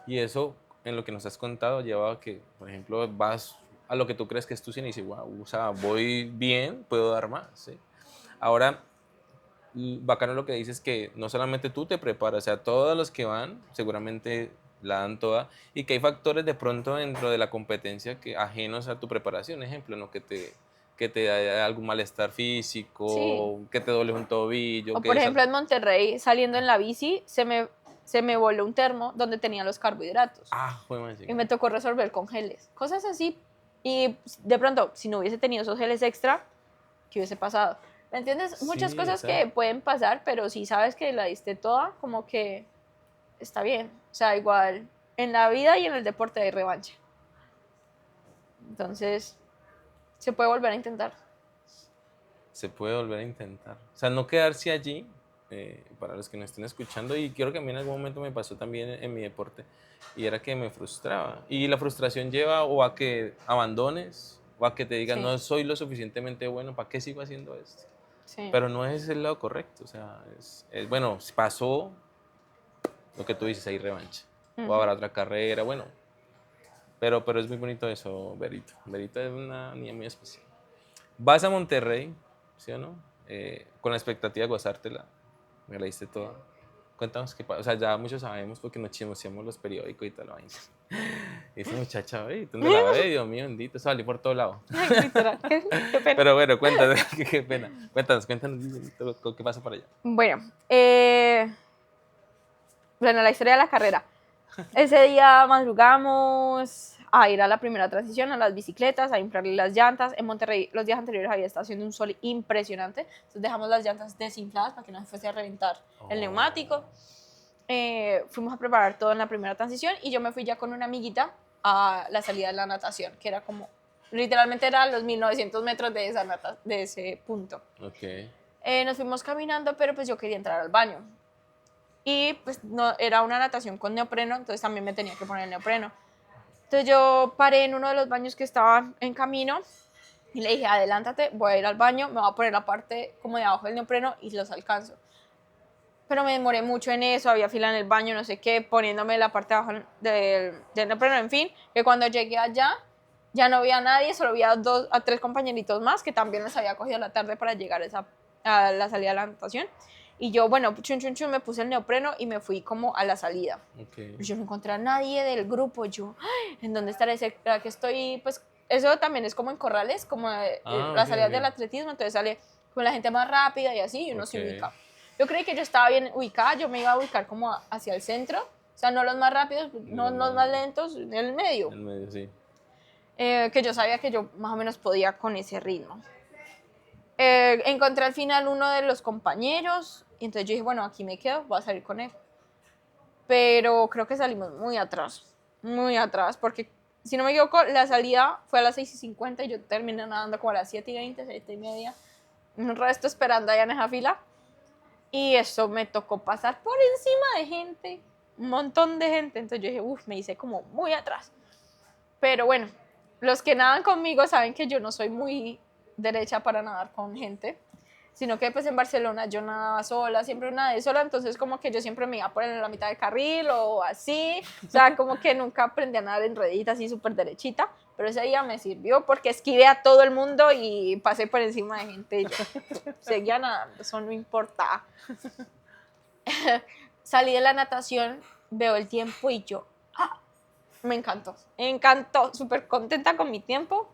y eso, en lo que nos has contado, lleva a que, por ejemplo, vas a lo que tú crees que es tu 100 y dices, wow, o sea, voy bien, puedo dar más, ¿sí? Ahora, bacano lo que dices que no solamente tú te preparas, o sea, todos los que van seguramente la dan toda y que hay factores de pronto dentro de la competencia que ajenos a tu preparación, ejemplo, ¿no? Que te da algún malestar Sí. físico, que te duele un tobillo, O por que ejemplo en Monterrey, saliendo en la bici, se me voló un termo donde tenía los carbohidratos. fue más Y me tocó resolver con geles. Cosas así. Y de pronto, si no hubiese tenido esos geles extra, ¿qué hubiese pasado? ¿Me entiendes? Muchas Sí, cosas que exacto. pueden pasar, pero si sabes que la diste toda, como que está bien. O sea, igual en la vida y en el deporte hay revancha. Entonces, se puede volver a intentar. Se puede volver a intentar. O sea, no quedarse allí, para los que nos estén escuchando, y creo que a mí en algún momento me pasó también en mi deporte, y era que me frustraba. Y la frustración lleva o a que abandones, o a que te digas, Sí, no soy lo suficientemente bueno, ¿para qué sigo haciendo esto? sí. Pero no es el lado correcto, o sea, bueno, pasó lo que tú dices, hay revancha, o Ujú. habrá otra carrera, bueno, pero es muy bonito eso, Berito. Berito es una niña muy especial. Vas a Monterrey, ¿sí o no? Con la expectativa de gozártela. Me la diste toda. Cuéntanos qué pasa. O sea, ya muchos sabemos porque nos chismoseamos los periódicos y tal la vaina. Esa muchacha, ¿dónde la ve? Dios mío, bendito, salí por todo lado. Ay, literal, qué pena. Pero bueno, cuéntanos, qué pena. Cuéntanos, qué pasa por allá. Bueno, bueno, la historia de la carrera. Ese día madrugamos a ir a la primera transición, a las bicicletas, a inflarle las llantas. En Monterrey los días anteriores había estado haciendo un sol impresionante, entonces dejamos las llantas desinfladas para que no se fuese a reventar el neumático. Fuimos a preparar todo en la primera transición y yo me fui ya con una amiguita a la salida de la natación, que era como, literalmente eran los 1900 metros de ese punto. Ok. Nos fuimos caminando, pero pues yo quería entrar al baño. Y pues no, era una natación con neopreno, entonces también me tenía que poner el neopreno. Entonces yo paré en uno de los baños que estaban en camino y le dije, adelántate, voy a ir al baño, me voy a poner la parte como de abajo del neopreno y los alcanzo. Pero me demoré mucho en eso, había fila en el baño, no sé qué, poniéndome la parte de abajo del neopreno, en fin, que cuando llegué allá ya no había nadie, solo había 2 a 3 compañeritos más que también les había cogido la tarde para llegar a la salida de la natación. Y yo, bueno, chun, chun, chun, me puse el neopreno y me fui como a la salida. Ok. Yo no encontré a nadie del grupo. Yo, "Ay, ¿en dónde estaré? ¿Será que estoy? Pues eso también es como en corrales, como Ok, las salidas del ok. atletismo. Entonces sale con la gente más rápida y así, y uno Ok. se ubica. Yo creí que yo estaba bien ubicada. Yo me iba a ubicar como hacia el centro. O sea, no los más rápidos, no los más lentos, en el medio. En el medio, sí. Que yo sabía que yo más o menos podía con ese ritmo. Encontré al final uno de los compañeros. Y entonces yo dije, bueno, aquí me quedo, voy a salir con él. Pero creo que salimos muy atrás, porque si no me equivoco, la salida fue a las 6:50 y yo terminé nadando como a las 7:20, 7:30. Un resto esperando allá en esa fila. Y eso me tocó pasar por encima de gente, un montón de gente. Entonces yo dije, uff, me hice como muy atrás. Pero bueno, los que nadan conmigo saben que yo no soy muy derecha para nadar con gente, sino que pues en Barcelona yo nadaba sola, siempre nadé sola, entonces como que yo siempre me iba por en la mitad del carril o así, o sea, como que nunca aprendí a nadar en ruedita así súper derechita, pero ese día me sirvió porque esquivé a todo el mundo y pasé por encima de gente y yo seguía nadando, eso no importaba. Salí de la natación, veo el tiempo y yo, me encantó, súper contenta con mi tiempo,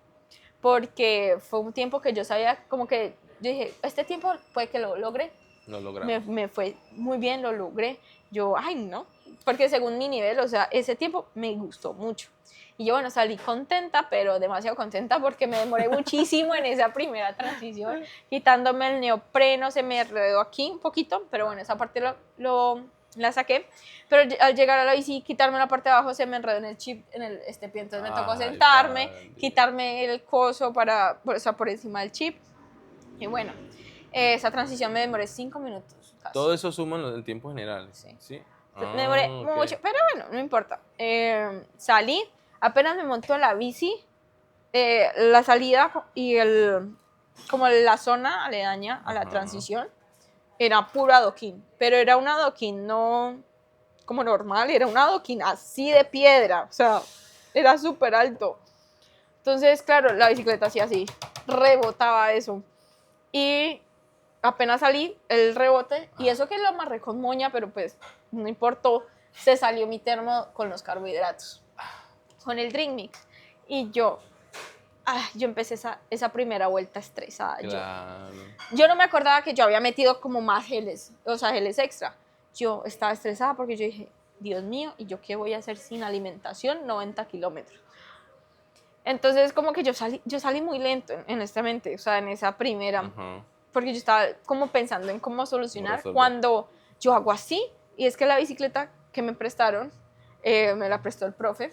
porque fue un tiempo que yo sabía, como que yo dije, este tiempo puede que lo logre. Lo logramos. Me fue muy bien, lo logré. Yo, ay, no, porque según mi nivel, o sea, ese tiempo me gustó mucho. Y yo, bueno, salí contenta, pero demasiado contenta porque me demoré muchísimo en esa primera transición, quitándome el neopreno, se me enredó aquí un poquito, pero bueno, esa parte la saqué. Pero al llegar a la bici, quitarme la parte de abajo, se me enredó en el chip, en el pie, entonces me tocó sentarme, quitarme el coso o sea, por encima del chip. Y bueno, esa transición me demoré 5 minutos. Casi. Todo eso suma en tiempo general. Sí. Me demoré mucho, pero bueno, no importa. Salí, apenas me montó en la bici, la salida y como la zona aledaña a la transición era puro adoquín, pero era un adoquín no como normal, era un adoquín así de piedra, o sea, era súper alto. Entonces, claro, la bicicleta hacía así, rebotaba eso. Y apenas salí, el rebote, y eso que lo amarré con moña, pero pues no importó, se salió mi termo con los carbohidratos, con el drink mix. Y yo empecé esa primera vuelta estresada. Claro. Yo no me acordaba que yo había metido como más geles, o sea, geles extra. Yo estaba estresada porque yo dije, Dios mío, ¿y yo qué voy a hacer sin alimentación 90 kilómetros? Entonces, como que yo salí muy lento, honestamente, o sea, en esa primera, porque yo estaba como pensando en cómo solucionar cuando yo hago así, y es que la bicicleta que me prestaron, me la prestó el profe,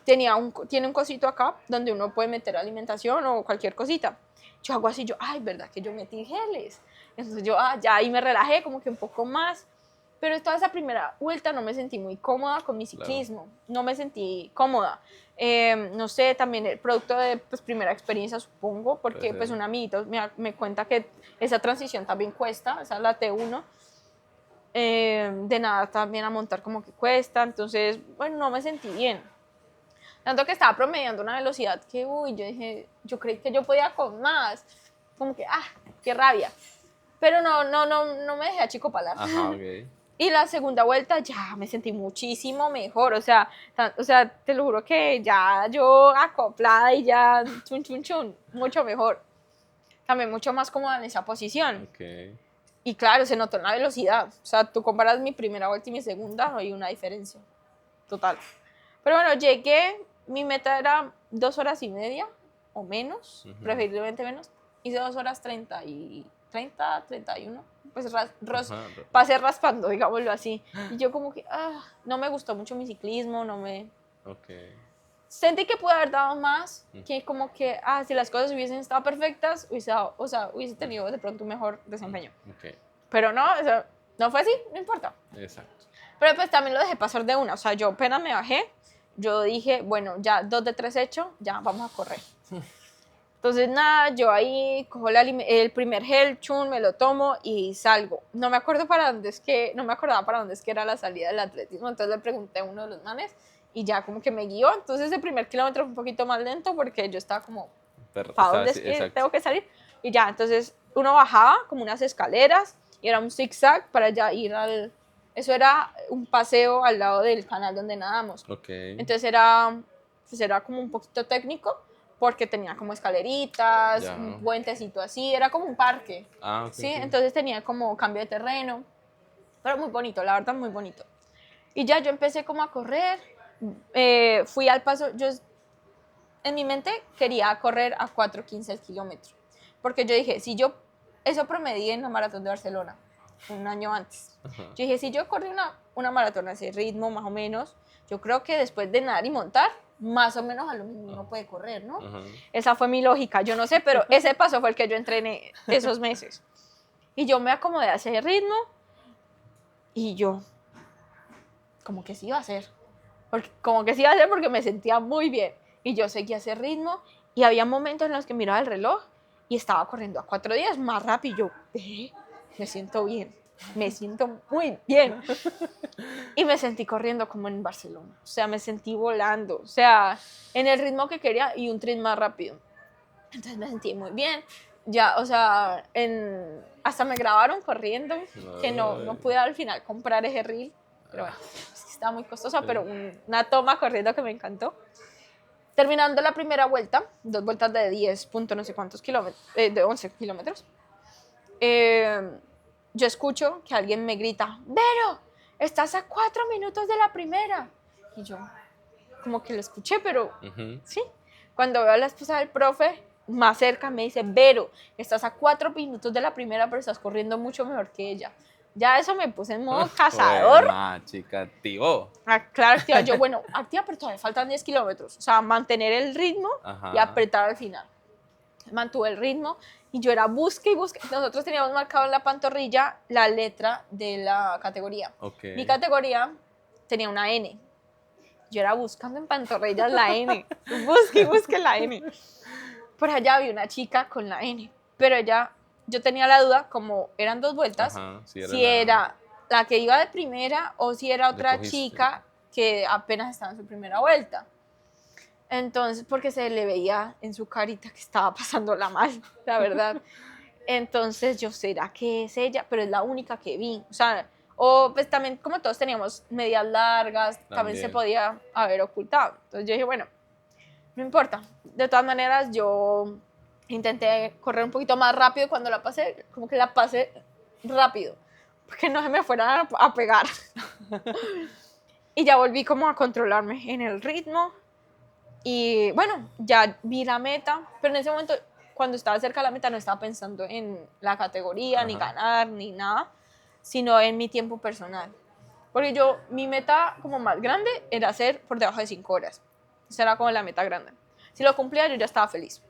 tiene un cosito acá donde uno puede meter alimentación o cualquier cosita. Yo hago así, ay, ¿verdad que yo metí geles? Entonces yo, ya ahí me relajé como que un poco más, pero toda esa primera vuelta no me sentí muy cómoda con mi ciclismo, no me sentí cómoda. No sé, también el producto de pues, primera experiencia, supongo, porque pues un amiguito me cuenta que esa transición también cuesta, esa es la T1, de nada también a montar como que cuesta, entonces, bueno, no me sentí bien. Tanto que estaba promediando una velocidad que, yo dije, yo creí que yo podía con más, como que, qué rabia. Pero no me dejé achicopalar. Ajá, ok. Y la segunda vuelta ya me sentí muchísimo mejor, o sea, te lo juro que ya yo acoplada y ya chun, mucho mejor. También mucho más cómoda en esa posición. Okay. Y claro, se notó en la velocidad. O sea, tú comparas mi primera vuelta y mi segunda, hay una diferencia total. Pero bueno, llegué, mi meta era 2 horas y media o menos, preferiblemente menos. Hice 2 horas 31. Pues pasé raspando, digámoslo así. Y yo como que, no me gustó mucho mi ciclismo, Okay. Sentí que pude haber dado más, que como que, si las cosas hubiesen estado perfectas, hubiese tenido de pronto un mejor desempeño. Okay. Pero no, o sea, no fue así, no importa. Exacto. Pero pues también lo dejé pasar de una, o sea, yo apenas me bajé, yo dije, bueno, ya 2 de 3 hecho, ya vamos a correr. Entonces, nada, yo ahí cojo el primer gel, me lo tomo y salgo. No me acordaba para dónde es que era la salida del atletismo, entonces le pregunté a uno de los manes y ya como que me guió. Entonces, el primer kilómetro fue un poquito más lento porque yo estaba como, ¿para dónde es que tengo que salir? Y ya, entonces uno bajaba como unas escaleras y era un zigzag para ya ir Eso era un paseo al lado del canal donde nadamos. Okay. Entonces era como un poquito técnico, porque tenía como escaleritas, un puentecito así, era como un parque. Okay, ¿sí? Okay. Entonces tenía como cambio de terreno, pero muy bonito, la verdad, muy bonito. Y ya yo empecé como a correr, fui al paso, yo en mi mente quería correr a 4:15 el kilómetro, porque yo dije, eso promedié en la maratón de Barcelona, un año antes. Yo dije, si yo corrí una maratón a ese ritmo, más o menos, yo creo que después de nadar y montar, más o menos a lo mismo uno puede correr, ¿no? Ajá. Esa fue mi lógica, yo no sé, pero ese paso fue el que yo entrené esos meses. Y yo me acomodé a ese ritmo y yo, como que sí iba a hacer. Como que sí iba a hacer porque me sentía muy bien. Y yo seguía ese ritmo y había momentos en los que miraba el reloj y estaba corriendo a 4 días más rápido. Y yo, me siento bien, me siento muy bien. Y me sentí corriendo como en Barcelona. O sea, me sentí volando. O sea, en el ritmo que quería y un tren más rápido. Entonces me sentí muy bien. Ya, o sea, hasta me grabaron corriendo, que no pude al final comprar ese reel. Pero bueno, es que estaba muy costosa, pero una toma corriendo que me encantó. Terminando la primera vuelta, 2 vueltas de 10 punto no sé cuántos kilómetros, de 11 kilómetros, yo escucho que alguien me grita, Vero, estás a 4 minutos de la primera. Y yo, como que lo escuché, pero sí. Cuando veo a la esposa del profe, más cerca me dice, Vero, estás a 4 minutos de la primera, pero estás corriendo mucho mejor que ella. Ya eso me puse en modo cazador. Chica, activo. Claro, activa. Yo, bueno, activa, pero todavía faltan 10 kilómetros. O sea, mantener el ritmo y apretar al final. Mantuve el ritmo y yo era busque y busque. Nosotros teníamos marcado en la pantorrilla la letra de la categoría. Okay. Mi categoría tenía una N. Yo era buscando en pantorrillas la N. Busque y busque la N. Por allá vi una chica con la N. Pero yo tenía la duda, como eran 2 vueltas, si era la que iba de primera o si era otra chica que apenas estaba en su primera vuelta. Entonces, porque se le veía en su carita que estaba pasándola mal, la verdad. Entonces, yo, ¿será que es ella? Pero es la única que vi. O sea, pues también, como todos teníamos medias largas, también se podía haber ocultado. Entonces, yo dije, bueno, no importa. De todas maneras, yo intenté correr un poquito más rápido cuando la pasé, como que la pasé rápido, porque no se me fueran a pegar. Y ya volví como a controlarme en el ritmo. Y bueno, ya vi la meta, pero en ese momento, cuando estaba cerca de la meta, no estaba pensando en la categoría, ni ganar, ni nada, sino en mi tiempo personal. Porque mi meta como más grande era hacer por debajo de 5 horas. Esa era como la meta grande. Si lo cumplía, yo ya estaba feliz.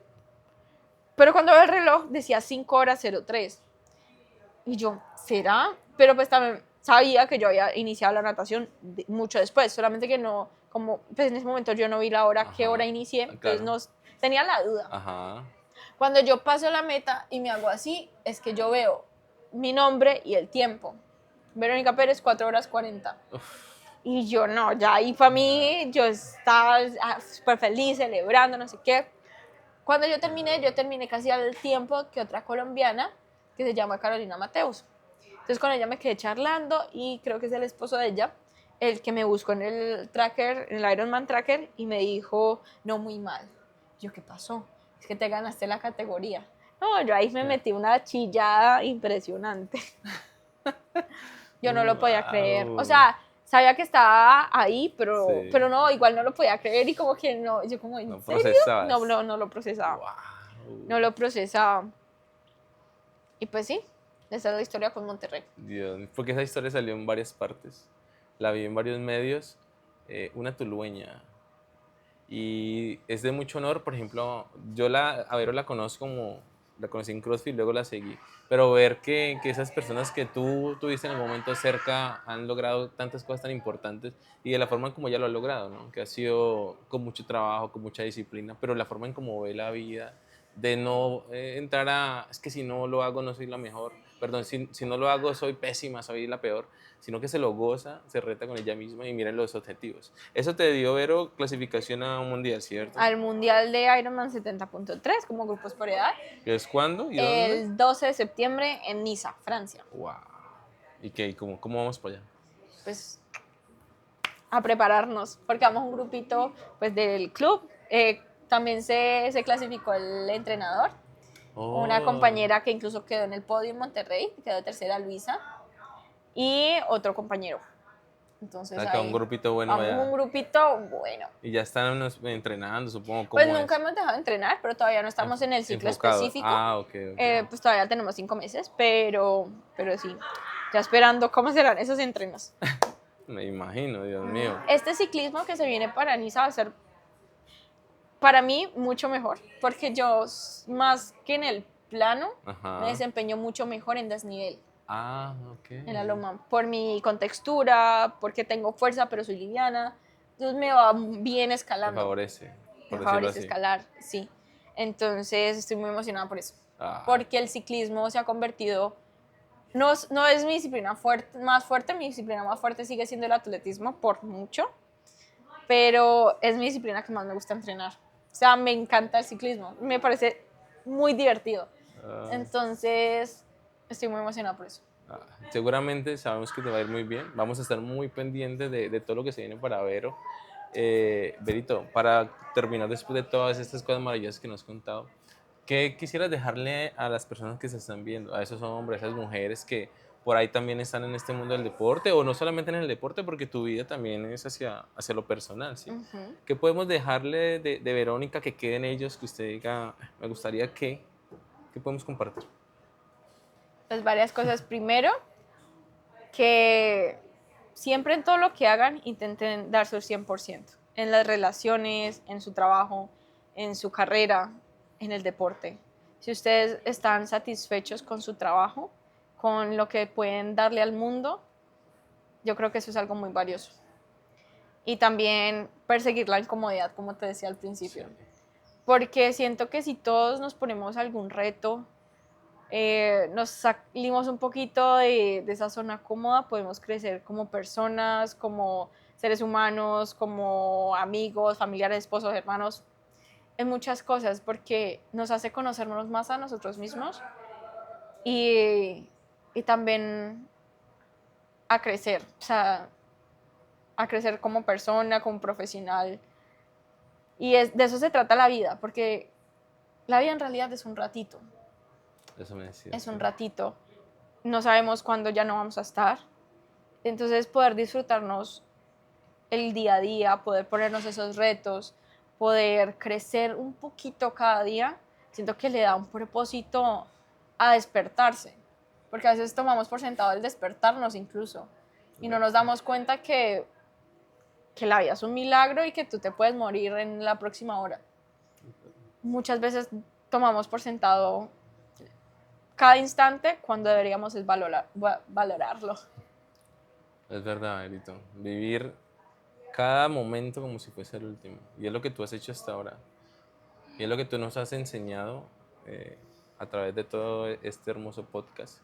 Pero cuando veo el reloj, decía 5 horas 03. Y yo, ¿será? Pero pues también sabía que yo había iniciado la natación mucho después, solamente que no, como pues en ese momento yo no vi la hora, qué hora inicié, entonces no, tenía la duda. Cuando yo paso la meta y me hago así, es que yo veo mi nombre y el tiempo. Verónica Pérez, 4 horas 40. Y yo no, ya ahí para mí, yo estaba súper feliz, celebrando, no sé qué. Cuando yo terminé casi al tiempo que otra colombiana, que se llama Carolina Mateus. Entonces con ella me quedé charlando y creo que es el esposo de ella, el que me buscó en el tracker, en el Ironman tracker, y me dijo, no, muy mal. Yo, ¿qué pasó? Es que te ganaste la categoría. No, yo ahí me metí una chillada impresionante. Yo no lo podía creer. O sea, sabía que estaba ahí, pero no, igual no lo podía creer y como que no, yo como, ¿en serio? No lo procesaba. Wow. No lo procesaba. Y pues sí, esa es la historia con Monterrey. Dios, porque esa historia salió en varias partes. La vi en varios medios. Una tulueña. Y es de mucho honor, por ejemplo, a Vero la conozco la conocí en CrossFit, luego la seguí. Pero ver que esas personas que tú tuviste en el momento cerca han logrado tantas cosas tan importantes y de la forma en como ella lo ha logrado, ¿no? Que ha sido con mucho trabajo, con mucha disciplina, pero la forma en cómo ve la vida, de no entrar es que si no lo hago no soy la mejor, perdón, si no lo hago soy pésima, soy la peor, sino que se lo goza, se reta con ella misma y miren los objetivos. Eso te dio, Vero, clasificación a un mundial, ¿cierto? Al mundial de Ironman 70.3 como grupos por edad. ¿Es cuándo y dónde? El 12 de septiembre en Niza, Francia. Wow. ¿Y qué? ¿Cómo vamos para allá? Pues a prepararnos, porque vamos un grupito pues del club. También se clasificó el entrenador, una compañera que incluso quedó en el podio en Monterrey, quedó tercera, Luisa, y otro compañero. Entonces acá un grupito bueno. Vamos un grupito bueno. Y ya están entrenando, supongo. Pues nunca hemos dejado de entrenar, pero todavía no estamos en el ciclo específico. Okay. Pues todavía tenemos 5 meses, pero sí, ya esperando cómo serán esos entrenos. Me imagino, Dios mío. Este ciclismo que se viene para Niza va a ser Para mí, mucho mejor, porque yo, más que en el plano, Ajá. me desempeño mucho mejor en desnivel, Ah, ok. en la loma, por mi contextura, porque tengo fuerza, pero soy liviana. Entonces me va bien Te escalando. favorece, por Me decirlo favorece así. escalar, sí. Entonces estoy muy emocionada por eso. Ah, Porque el ciclismo se ha convertido, no es mi disciplina más fuerte, mi disciplina más fuerte sigue siendo el atletismo por mucho, pero es mi disciplina que más me gusta entrenar. O sea, me encanta el ciclismo, me parece muy divertido. ah, Entonces, estoy muy emocionada por eso. seguramente sabemos que te va a ir muy bien. Vamos a estar muy pendientes de todo lo que se viene para Vero. Verito, para terminar después de todas estas cosas maravillosas que nos has contado, ¿qué quisieras dejarle a las personas que se están viendo, a esos hombres, a esas mujeres que por ahí también están en este mundo del deporte, o no solamente en el deporte, porque tu vida también es hacia lo personal, ¿sí? Ujú. ¿Qué podemos dejarle de Verónica que quede en ellos, que usted diga, me gustaría que podemos compartir? Pues varias cosas. Primero, que siempre en todo lo que hagan intenten dar su 100%. En las relaciones, en su trabajo, en su carrera, en el deporte. Si ustedes están satisfechos con su trabajo, con lo que pueden darle al mundo, yo creo que eso es algo muy valioso. Y también perseguir la incomodidad, como te decía al Sí, principio. Porque siento que si todos nos ponemos algún reto, nos salimos un poquito de esa zona cómoda, podemos crecer como personas, como seres humanos, como amigos, familiares, esposos, hermanos, en muchas cosas, porque nos hace conocernos más a nosotros mismos y también a crecer, o sea, a crecer como persona, como profesional. Y de eso se trata la vida, porque la vida en realidad es un ratito, eso me decía, es sí. un ratito. No sabemos cuándo ya no vamos a estar. Entonces poder disfrutarnos el día a día, poder ponernos esos retos, poder crecer un poquito cada día, siento que le da un propósito a despertarse, porque a veces tomamos por sentado el despertarnos incluso y no nos damos cuenta que la vida es un milagro y que tú te puedes morir en la próxima hora. Muchas veces tomamos por sentado cada instante cuando deberíamos es valorarlo. Es verdad, Verito. Vivir cada momento como si fuese el último. Y es lo que tú has hecho hasta ahora. Y es lo que tú nos has enseñado a través de todo este hermoso podcast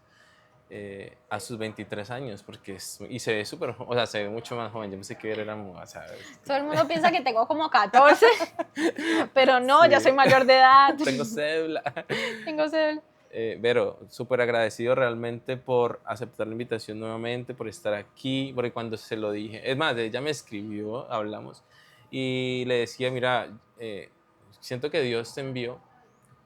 a sus 23 años, porque y se ve súper, o sea, se ve mucho más joven. Yo pensé que era, o sea, Todo el mundo piensa que tengo como 14, pero no, ya soy sí, mayor de edad. tengo cédula. Tengo cel. Vero, súper agradecido realmente por aceptar la invitación nuevamente, por estar aquí, porque cuando se lo dije, es más, ella me escribió, hablamos, y le decía, mira, siento que Dios te envió,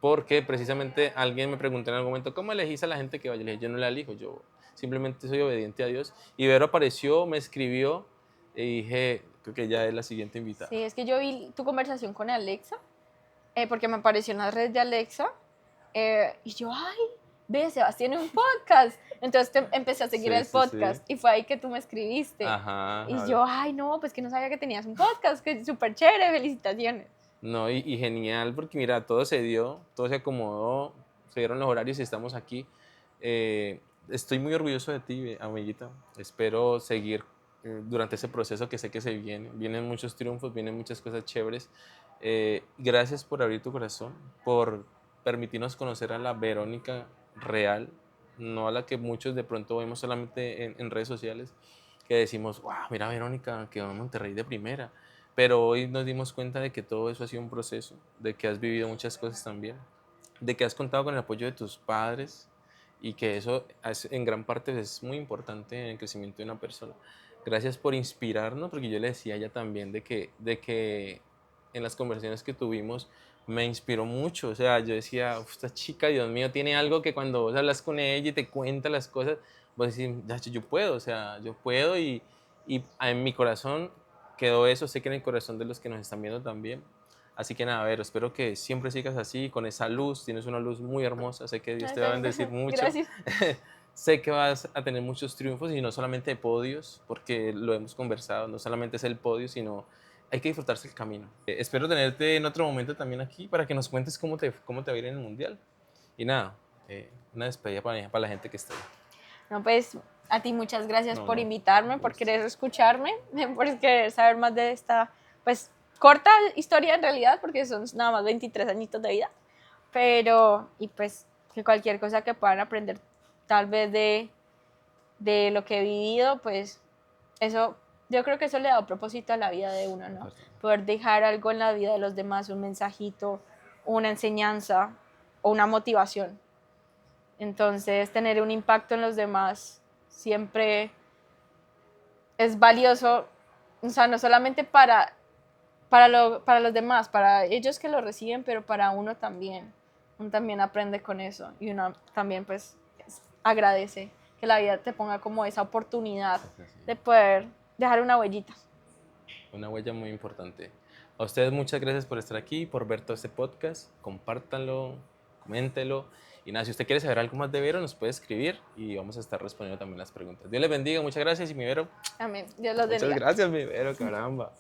porque precisamente alguien me preguntó en algún momento, ¿cómo elegís a la gente que vaya? Le dije, yo no la elijo, yo simplemente soy obediente a Dios. Y Vero apareció, me escribió, y dije, creo que ya es la siguiente invitada. Sí, es que yo vi tu conversación con Alexa, porque me apareció en la red de Alexa, y yo, ay, ve, Sebastián tiene un podcast. Entonces empecé a seguir Sí, el sí, sí. podcast y fue ahí que tú me escribiste. Ajá. Y yo, ay, no, pues que no sabía que tenías un podcast, que súper chévere, felicitaciones. No, y genial porque mira, todo se dio, todo se acomodó, se dieron los horarios y estamos aquí. Estoy muy orgulloso de ti, amiguita. Espero seguir durante ese proceso que sé que se viene. Vienen muchos triunfos, vienen muchas cosas chéveres. Gracias por abrir tu corazón, por permitirnos conocer a la Verónica real, no a la que muchos de pronto vemos solamente en redes sociales, que decimos, wow, mira Verónica, quedó en Monterrey de primera. Pero hoy nos dimos cuenta de que todo eso ha sido un proceso, de que has vivido muchas cosas también, de que has contado con el apoyo de tus padres y que eso en gran parte es muy importante en el crecimiento de una persona. Gracias por inspirarnos, porque yo le decía a ella también de que en las conversaciones que tuvimos me inspiró mucho. O sea, yo decía, esta chica, Dios mío, tiene algo que cuando vos hablas con ella y te cuenta las cosas, vos decís, ya, yo puedo, o sea, yo puedo y en mi corazón quedó eso, sé que en el corazón de los que nos están viendo también. Así que nada, a ver, espero que siempre sigas así, con esa luz, tienes una luz muy hermosa, sé que Dios te va a bendecir mucho, Gracias. sé que vas a tener muchos triunfos y no solamente podios, porque lo hemos conversado, no solamente es el podio, sino hay que disfrutarse el camino. Espero tenerte en otro momento también aquí para que nos cuentes cómo te va a ir en el Mundial. Y nada, una despedida para la gente que está ahí. No, pues a ti muchas gracias No, por no, invitarme, por gusto. querer escucharme, por querer saber más de esta, pues, corta historia en realidad, porque son nada más 23 añitos de vida. Pero, y pues, que cualquier cosa que puedan aprender tal vez de lo que he vivido, pues, eso, yo creo que eso le da un propósito a la vida de uno, ¿no? Poder dejar algo en la vida de los demás, un mensajito, una enseñanza o una motivación. Entonces, tener un impacto en los demás siempre es valioso, o sea, no solamente para los demás, para ellos que lo reciben, pero para uno también. Uno también aprende con eso y uno también pues agradece que la vida te ponga como esa oportunidad de poder dejar una huellita. Una huella muy importante. A ustedes muchas gracias por estar aquí, por ver todo este podcast. Compártanlo, coméntenlo. Y nada, si usted quiere saber algo más de Vero, nos puede escribir y vamos a estar respondiendo también las preguntas. Dios les bendiga, muchas gracias y mi Vero. Amén. Dios los Muchas bendiga. gracias, mi Vero, caramba.